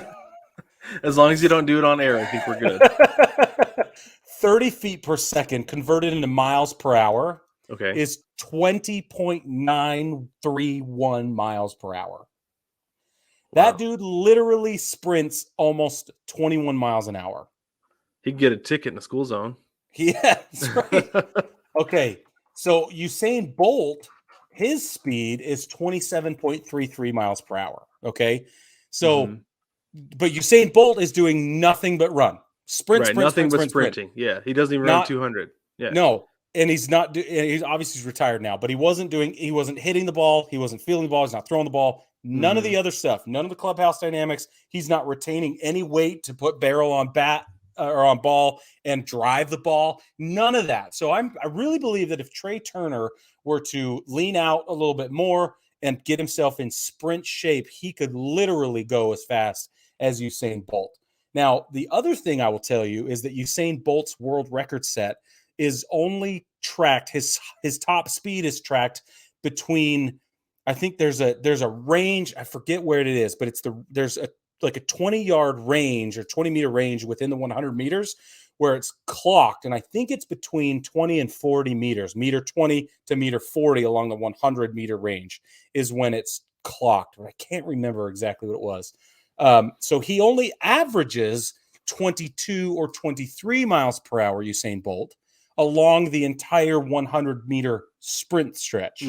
As long as you don't do it on air, I think we're good. 30 feet per second converted into miles per hour Okay. is 20.931 miles per hour. That dude literally sprints almost 21 miles an hour. He'd get a ticket in the school zone. Yeah, that's right. Okay, so Usain Bolt, his speed is 27.33 miles per hour. Okay, so, but Usain Bolt is doing nothing but run. Sprint, nothing but sprint, sprinting. Yeah, he doesn't even run 200. Yeah. No, and he's not. He's obviously retired now, but he wasn't hitting the ball. He wasn't fielding the ball. He's not throwing the ball. None of the other stuff. None of the clubhouse dynamics. He's not retaining any weight to put barrel on bat or on ball and drive the ball. None of that. So I really believe that if Trey Turner were to lean out a little bit more and get himself in sprint shape, he could literally go as fast as Usain Bolt. Now, the other thing I will tell you is that Usain Bolt's world record set is only tracked, his top speed is tracked between, I think there's a range, I forget where it is, but there's a 20-yard range or 20-meter range within the 100 meters where it's clocked, and I think it's between 20 and 40 meters, meter 20 to meter 40 along the 100-meter range is when it's clocked. But I can't remember exactly what it was. So he only averages 22 or 23 miles per hour, Usain Bolt, along the entire 100-meter sprint stretch.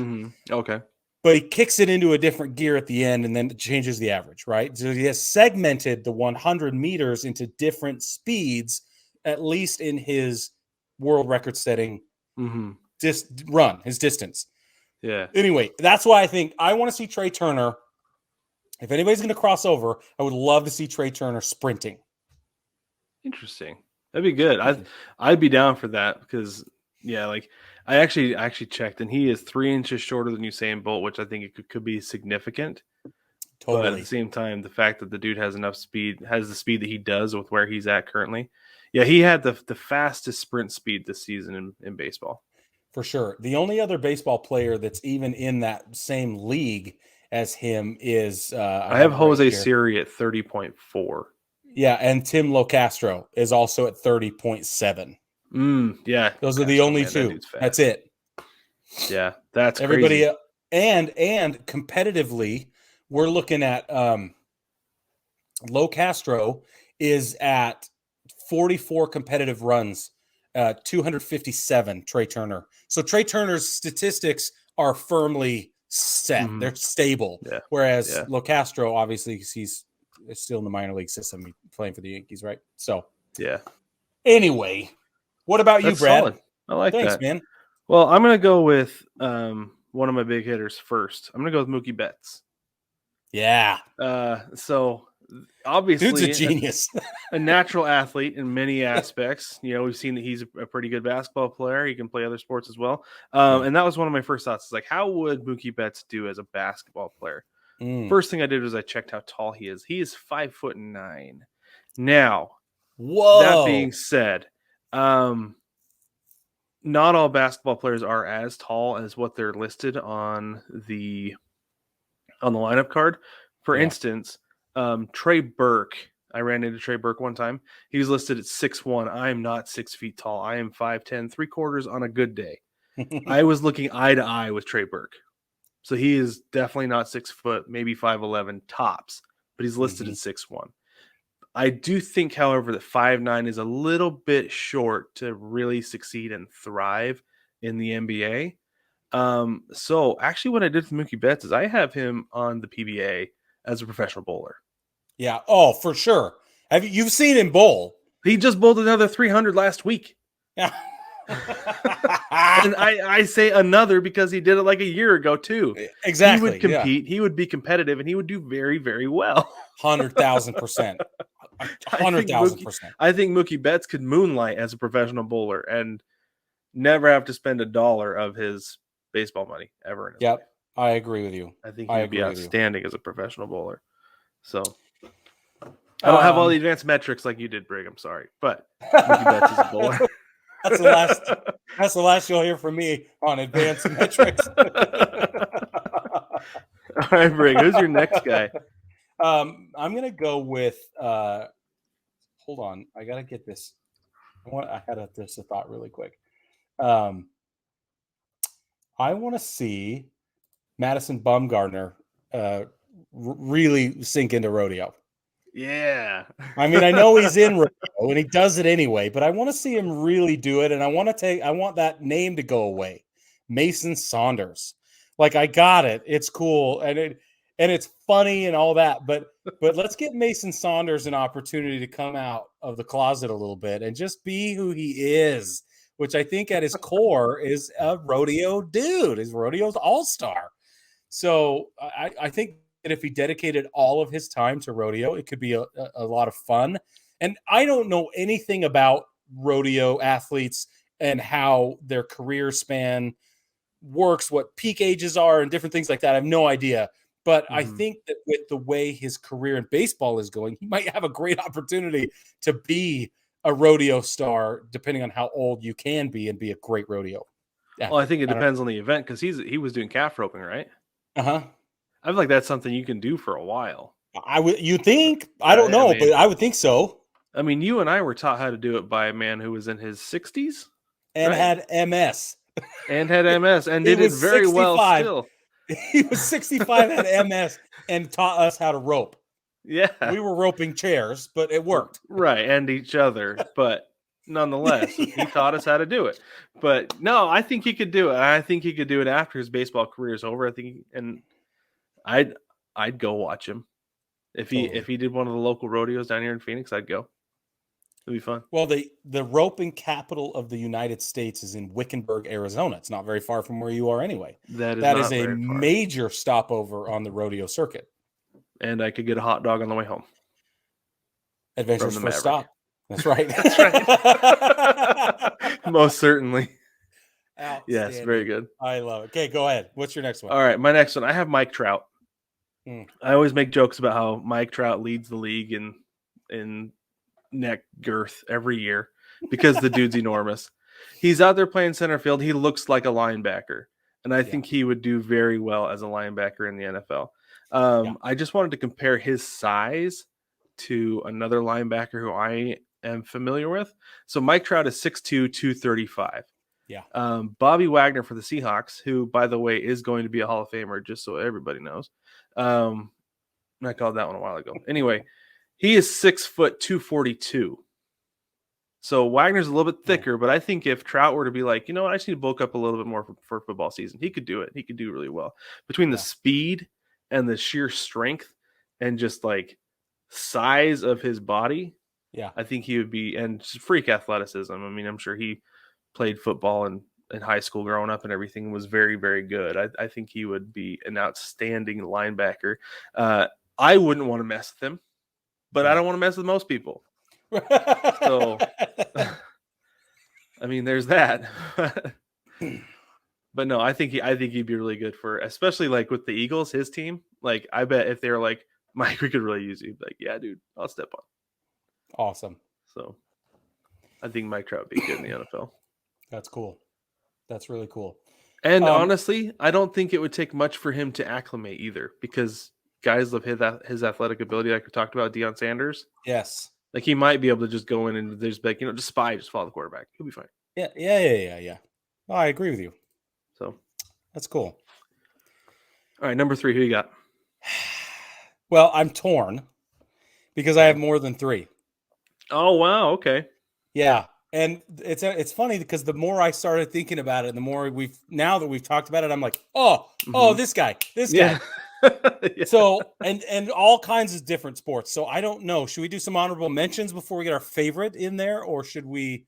Okay. But he kicks it into a different gear at the end and then it changes the average, right? So he has segmented the 100 meters into different speeds, at least in his world record setting his distance. Yeah. Anyway, that's why I think I want to see Trey Turner. If anybody's going to cross over, I would love to see Trey Turner sprinting. Interesting. That'd be good. I'd be down for that because, yeah, like I actually checked, and he is 3 inches shorter than Usain Bolt, which I think it could be significant. Totally. But at the same time, the fact that the dude has enough speed, has the speed that he does with where he's at currently. Yeah, he had the fastest sprint speed this season in baseball. For sure. The only other baseball player that's even in that same league as him is I have Jose Siri at 30.4. Yeah, and Tim Locastro is also at 30.7. Yeah. Those are the only two. That's it. Yeah, that's everybody crazy. And competitively, we're looking at Lo Castro is at 44 competitive runs, 257 Trey Turner. So Trey Turner's statistics are firmly set. Mhm. They're stable. Yeah. Whereas Yeah. Lo Castro, obviously, he's still in the minor league system playing for the Yankees, right? So Yeah. anyway, what about you, That's Brad? solid. I like Thanks, that. man. Well, I'm going to go with one of my big hitters first. I'm going to go with Mookie Betts. Yeah. So obviously Dude's a genius. a natural athlete in many aspects. You know, we've seen that he's a pretty good basketball player. He can play other sports as well. And that was one of my first thoughts. Is like, how would Mookie Betts do as a basketball player? First thing I did was I checked how tall he is. He is 5'9". Now, that being said, not all basketball players are as tall as what they're listed on the lineup card. For instance, Trey Burke. I ran into Trey Burke one time. He was listed at 6'1". I am not 6 feet tall. I am 5'10", 3/4 on a good day. I was looking eye to eye with Trey Burke. So he is definitely not 6 foot, maybe 5'11" tops, but he's listed at 6'1". I do think, however, that 5'9" is a little bit short to really succeed and thrive in the NBA. So actually what I did with Mookie Betts is I have him on the PBA as a professional bowler. Yeah. Oh, for sure. You've seen him bowl? He just bowled another 300 last week. Yeah. And I say another because he did it like a year ago too. Exactly. He would compete. Yeah. He would be competitive, and he would do very, very well. 100,000%. 100,000%. I think Mookie Betts could moonlight as a professional bowler and never have to spend $1 of his baseball money ever in his life. I agree with you. I think he'd be outstanding as a professional bowler. So I don't have all the advanced metrics like you did, Brig. I'm sorry, but Mookie Betts is a bowler. That's the last you'll hear from me on advanced metrics. All right, Brig. Who's your next guy? I'm gonna go with. Hold on, I gotta get this. I had this a thought really quick. I want to see Madison Bumgarner really sink into rodeo. Yeah. I mean, I know he's in rodeo and he does it anyway, but I want to see him really do it. And I want that name to go away. Mason Saunders. Like, I got it. It's cool. And it's funny and all that, but let's give Mason Saunders an opportunity to come out of the closet a little bit and just be who he is, which I think at his core is a rodeo dude. He's rodeo's all-star. So I think that if he dedicated all of his time to rodeo, it could be a lot of fun. And I don't know anything about rodeo athletes and how their career span works, what peak ages are and different things like that. I have no idea. But I think that with the way his career in baseball is going, he might have a great opportunity to be a rodeo star, depending on how old you can be and be a great rodeo. Yeah. Well, I think it depends on the event because he was doing calf roping, right? Uh-huh. I feel like that's something you can do for a while. You think? I don't know, but I would think so. I mean, you and I were taught how to do it by a man who was in his 60s and had MS. And had MS and did it very 65. Well still. He was 65, had MS, and taught us how to rope. Yeah. We were roping chairs, but it worked. Right, and each other, but nonetheless, he taught us how to do it. But no, I think he could do it. I think he could do it after his baseball career is over. I think, and I'd go watch him. If he did one of the local rodeos down here in Phoenix, I'd go. It'd be fun. Well, the roping capital of the United States is in Wickenburg, Arizona. It's not very far from where you are anyway. That is a major stopover on the rodeo circuit. And I could get a hot dog on the way home. Adventure's first stop. That's right. That's right. Most certainly. Yes, very good. I love it. Okay, go ahead. What's your next one? All right, my next one. I have Mike Trout. I always make jokes about how Mike Trout leads the league in neck girth every year because the dude's enormous. He's out there playing center field. He looks like a linebacker, and I think he would do very well as a linebacker in the NFL. I just wanted to compare his size to another linebacker who I am familiar with. So Mike Trout is 6'2", 235. Yeah. Bobby Wagner for the Seahawks, who, by the way, is going to be a Hall of Famer, just so everybody knows, I called that one a while ago. Anyway, he is 6 foot 242. So Wagner's a little bit thicker, but I think if Trout were to be like, you know what, I just need to bulk up a little bit more for football season, he could do it. He could do really well. Between the speed and the sheer strength and just like size of his body, I think he would be, and freak athleticism. I mean, I'm sure he played football in high school growing up and everything, was very, very good. I think he would be an outstanding linebacker. I wouldn't want to mess with him, but I don't want to mess with most people. So, I mean, there's that. But no, I think he'd be really good for, especially like with the Eagles, his team. Like, I bet if they were like, Mike, we could really use you. Like, yeah, dude, I'll step on. Awesome. So, I think Mike Trout would be good in the NFL. That's cool. That's really cool. And honestly, I don't think it would take much for him to acclimate either, because guys love his athletic ability, like we talked about, Dion Sanders. Yes. Like, he might be able to just go in and there's like, just follow the quarterback. He'll be fine. Yeah. Oh, I agree with you. So that's cool. All right, number 3, who you got? Well, I'm torn because I have more than 3. Oh, wow. Okay. Yeah. And it's funny because the more I started thinking about it, and the more now that we've talked about it, I'm like, this guy. Yeah. So, and all kinds of different sports. So I don't know. Should we do some honorable mentions before we get our favorite in there, or should we?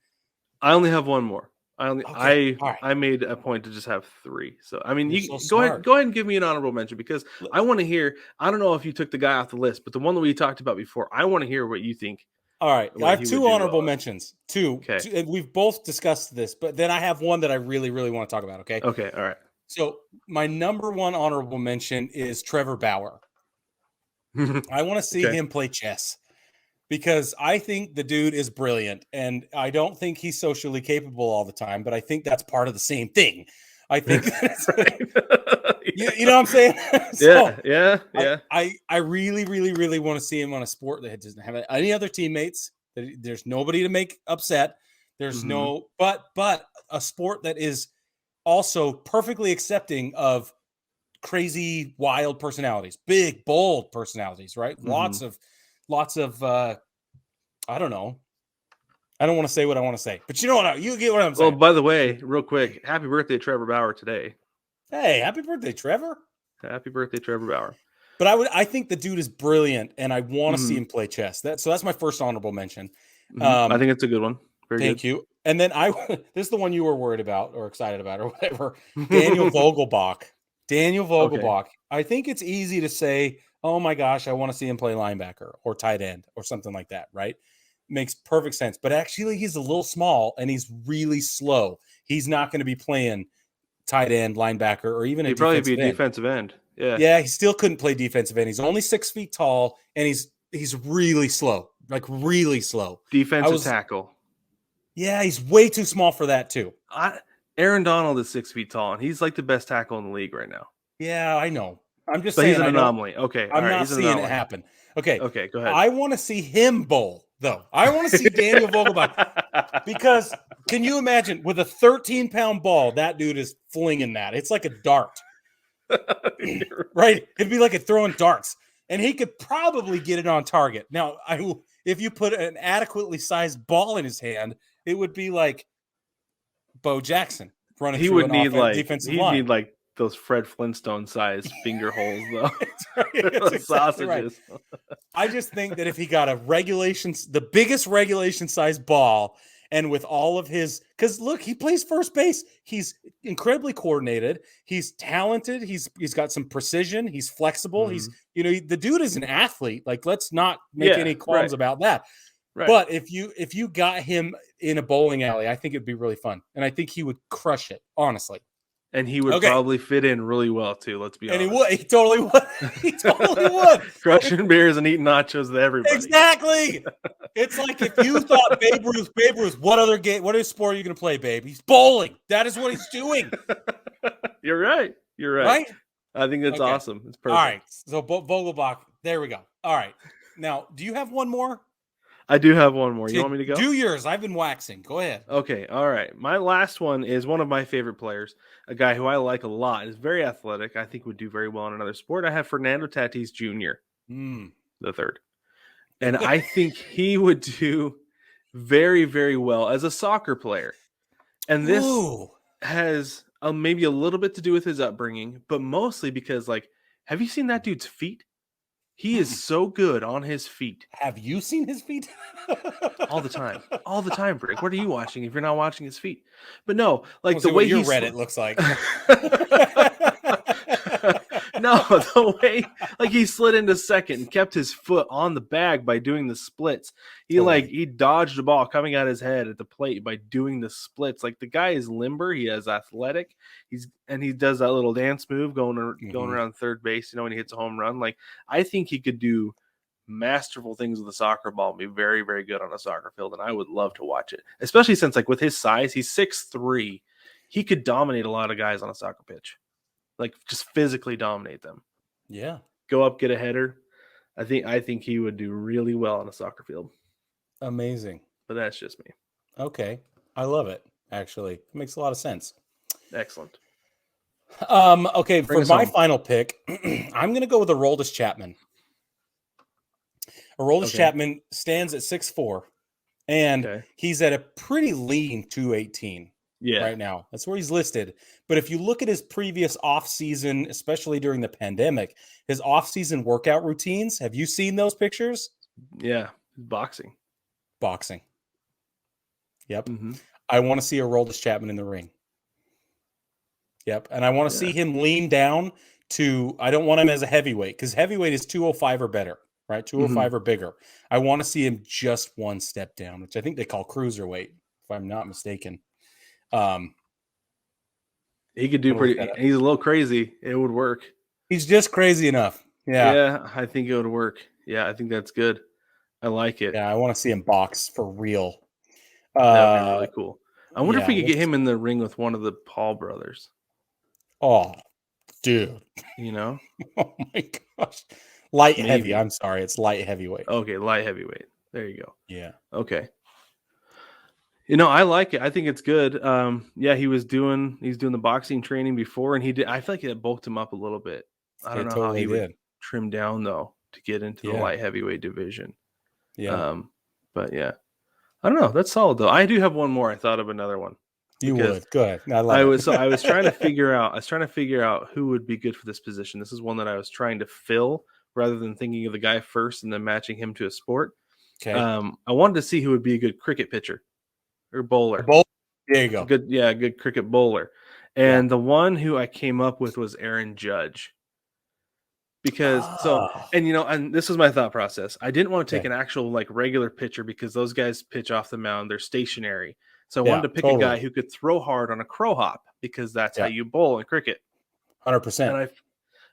I only have one more. Okay. I made a point to just have 3. So I mean, You're you so go ahead and give me an honorable mention, because I want to hear. I don't know if you took the guy off the list, but the one that we talked about before, I want to hear what you think. All right, I have 2 honorable mentions. 2. Okay. 2, and we've both discussed this, but then I have one that I really, really want to talk about. Okay. Okay. All right. So my number 1 honorable mention is Trevor Bauer. I want to see him play chess, because I think the dude is brilliant, and I don't think he's socially capable all the time, but I think that's part of the same thing. I think that's you know what I'm saying? So yeah. I really, really, really want to see him on a sport that doesn't have any other teammates. There's nobody to make upset. There's but a sport that is also perfectly accepting of crazy, wild personalities, big, bold personalities, right? Lots of I don't know. I don't want to say what I want to say, but you know what? You get what I'm saying. Well, by the way, real quick, happy birthday, Trevor Bauer, today. Hey, happy birthday, Trevor. Happy birthday, Trevor Bauer. But I think the dude is brilliant, and I want to see him play chess. So that's my first honorable mention. I think it's a good one. Thank you. And then this is the one you were worried about or excited about or whatever. Daniel Vogelbach. Okay. I think it's easy to say, oh my gosh, I want to see him play linebacker or tight end or something like that, right? Makes perfect sense. But actually, he's a little small and he's really slow. He's not going to be playing tight end, linebacker, or even he'd probably be a defensive end. Yeah, he still couldn't play defensive end. He's only 6 feet tall, and he's really slow, like really slow. Defensive tackle. Yeah, he's way too small for that too. Aaron Donald is 6 feet tall, and he's like the best tackle in the league right now. Yeah, I know. I'm just saying. He's an anomaly. Okay, I'm not seeing it happen. Okay, go ahead. I want to see him bowl, though. I want to see Daniel Vogelbach, because can you imagine with a 13-pound ball, that dude is flinging that. It's like a dart. Right? It'd be like throwing darts, and he could probably get it on target. Now, if you put an adequately sized ball in his hand, it would be like Bo Jackson running. He would need defensive line. Need like those Fred Flintstone sized finger holes, though. Exactly sausages. Right. I just think that if he got the biggest regulation size ball, and with all of his, because look, he plays first base. He's incredibly coordinated. He's talented. He's got some precision. He's flexible. He's the dude is an athlete. Like, let's not make any qualms about that. Right. But if you got him in a bowling alley, I think it'd be really fun, and I think he would crush it, honestly. And he would probably fit in really well too. Let's be honest. And he would. He totally would. He totally would. Crushing beers and eating nachos with everybody. Exactly. It's like if you thought Babe Ruth, what other sport are you going to play, babe? He's bowling. That is what he's doing. You're right. Right? I think that's awesome. It's perfect. All right. So Vogelbach. There we go. All right. Now, do you have one more? I do have one more. You want me to go? Do yours. I've been waxing. Go ahead. Okay. All right. My last one is one of my favorite players, a guy who I like a lot. Is very athletic. I think would do very well in another sport. I have Fernando Tatis Jr. the third. And I think he would do very, very well as a soccer player. And this has maybe a little bit to do with his upbringing, but mostly because, like, have you seen that dude's feet? He is so good on his feet. Have you seen his feet? All the time. All the time, Brick. What are you watching if you're not watching his feet? But no, like the way your Reddit looks like. No, the way, like, he slid into second and kept his foot on the bag by doing the splits. He dodged the ball coming at his head at the plate by doing the splits. Like, the guy is limber. He is athletic. He does that little dance move going around third base, when he hits a home run. Like, I think he could do masterful things with a soccer ball and be very, very good on a soccer field. And I would love to watch it, especially since, like, with his size, he's 6'3". He could dominate a lot of guys on a soccer pitch. Like, just physically dominate them. Yeah. Go up, get a header. I think he would do really well on a soccer field. Amazing. But that's just me. Okay. I love it, actually. It makes a lot of sense. Excellent. Okay, for my final pick, I'm going to go with Aroldis Chapman. Aroldis Chapman stands at 6'4", and he's at a pretty lean 218. Right now. That's where he's listed. But if you look at his previous offseason, especially during the pandemic, his offseason workout routines, have you seen those pictures? Yeah. Boxing. Yep. Mm-hmm. I want to see Aroldis Chapman in the ring. Yep. And I want to see him lean down to, I don't want him as a heavyweight, because heavyweight is 205 or better, right? 205 or bigger. I want to see him just one step down, which I think they call cruiserweight, if I'm not mistaken. He could do pretty. He's a little crazy. It would work. He's just crazy enough. Yeah, I think it would work. Yeah, I think that's good. I like it. Yeah, I want to see him box for real. That would be really cool. I wonder if we could get him in the ring with one of the Paul brothers. Oh, dude. Oh my gosh. Light heavy. I'm sorry. It's light heavyweight. Okay, light heavyweight. There you go. Yeah. Okay. I like it. I think it's good. He's doing the boxing training before, and I feel like it bulked him up a little bit. I don't know how he would trim down though to get into the light heavyweight division. Yeah. But yeah, I don't know. That's solid though. I do have one more. I thought of another one. You would. Good. I was trying to figure out who would be good for this position. This is one that I was trying to fill rather than thinking of the guy first and then matching him to a sport. Okay. I wanted to see who would be a good cricket pitcher. Or bowler. There you go. Good cricket bowler. And the one who I came up with was Aaron Judge. Because and this was my thought process. I didn't want to take an actual like regular pitcher because those guys pitch off the mound. They're stationary. So I wanted to pick a guy who could throw hard on a crow hop because that's how you bowl in cricket. 100%.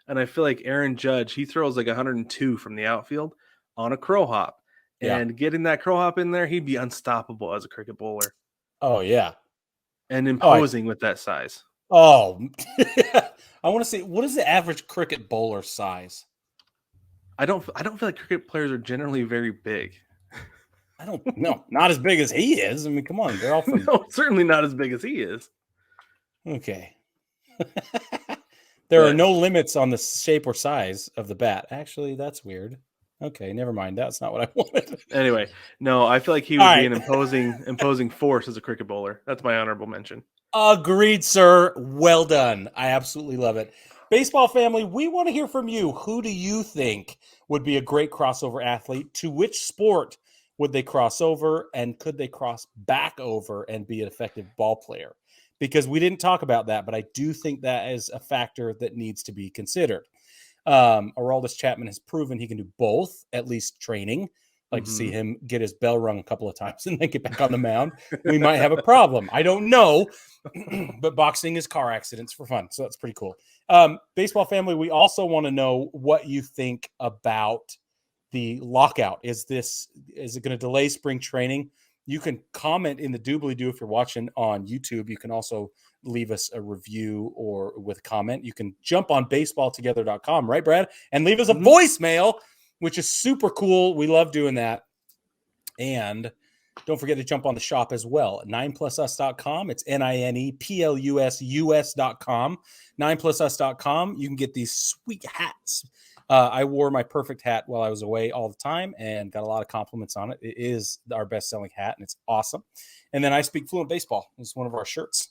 And I feel like Aaron Judge, he throws like 102 from the outfield on a crow hop. And getting that crow hop in there, he'd be unstoppable as a cricket bowler. Oh, yeah. And imposing with that size. Oh, I want to see, what is the average cricket bowler size? I don't feel like cricket players are generally very big. I don't know. Not as big as he is. I mean, come on. They're all from... No, certainly not as big as he is. Okay. There are no limits on the shape or size of the bat. Actually, that's weird. Okay, never mind. That's not what I wanted. Anyway, no, I feel like he would be an imposing force as a cricket bowler. That's my honorable mention. Agreed, sir. Well done. I absolutely love it. Baseball family, we want to hear from you. Who do you think would be a great crossover athlete? To which sport would they cross over? And could they cross back over and be an effective ball player? Because we didn't talk about that, but I do think that is a factor that needs to be considered. Aroldis Chapman has proven he can do both, at least training. Like to see him get his bell rung a couple of times and then get back on the mound. We might have a problem. I don't know, but boxing is car accidents for fun. So that's pretty cool. Baseball family, we also want to know what you think about the lockout. Is it going to delay spring training? You can comment in the doobly-doo if you're watching on YouTube. You can also leave us a review or with a comment. You can jump on baseballtogether.com, right, Brad? And leave us a voicemail, which is super cool. We love doing that. And don't forget to jump on the shop as well at 9plusus.com. It's NINEPLUSUS.com. 9plusus.com. You can get these sweet hats I wore my perfect hat while I was away all the time and got a lot of compliments on it. It is our best-selling hat, and it's awesome. And then I Speak Fluent Baseball is one of our shirts.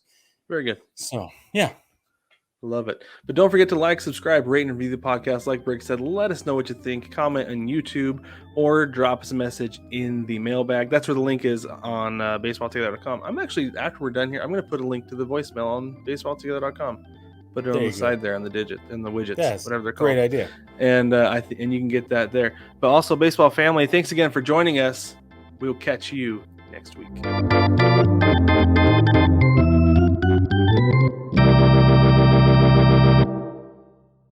Very good. So, yeah. Love it. But don't forget to like, subscribe, rate, and review the podcast. Like Brig said, let us know what you think. Comment on YouTube or drop us a message in the mailbag. That's where the link is on baseballtogether.com. I'm actually, after we're done here, I'm going to put a link to the voicemail on baseballtogether.com. Put it on the side there on the digit and the widgets, whatever they're called. Great idea. And and you can get that there. But also, baseball family, thanks again for joining us. We'll catch you next week.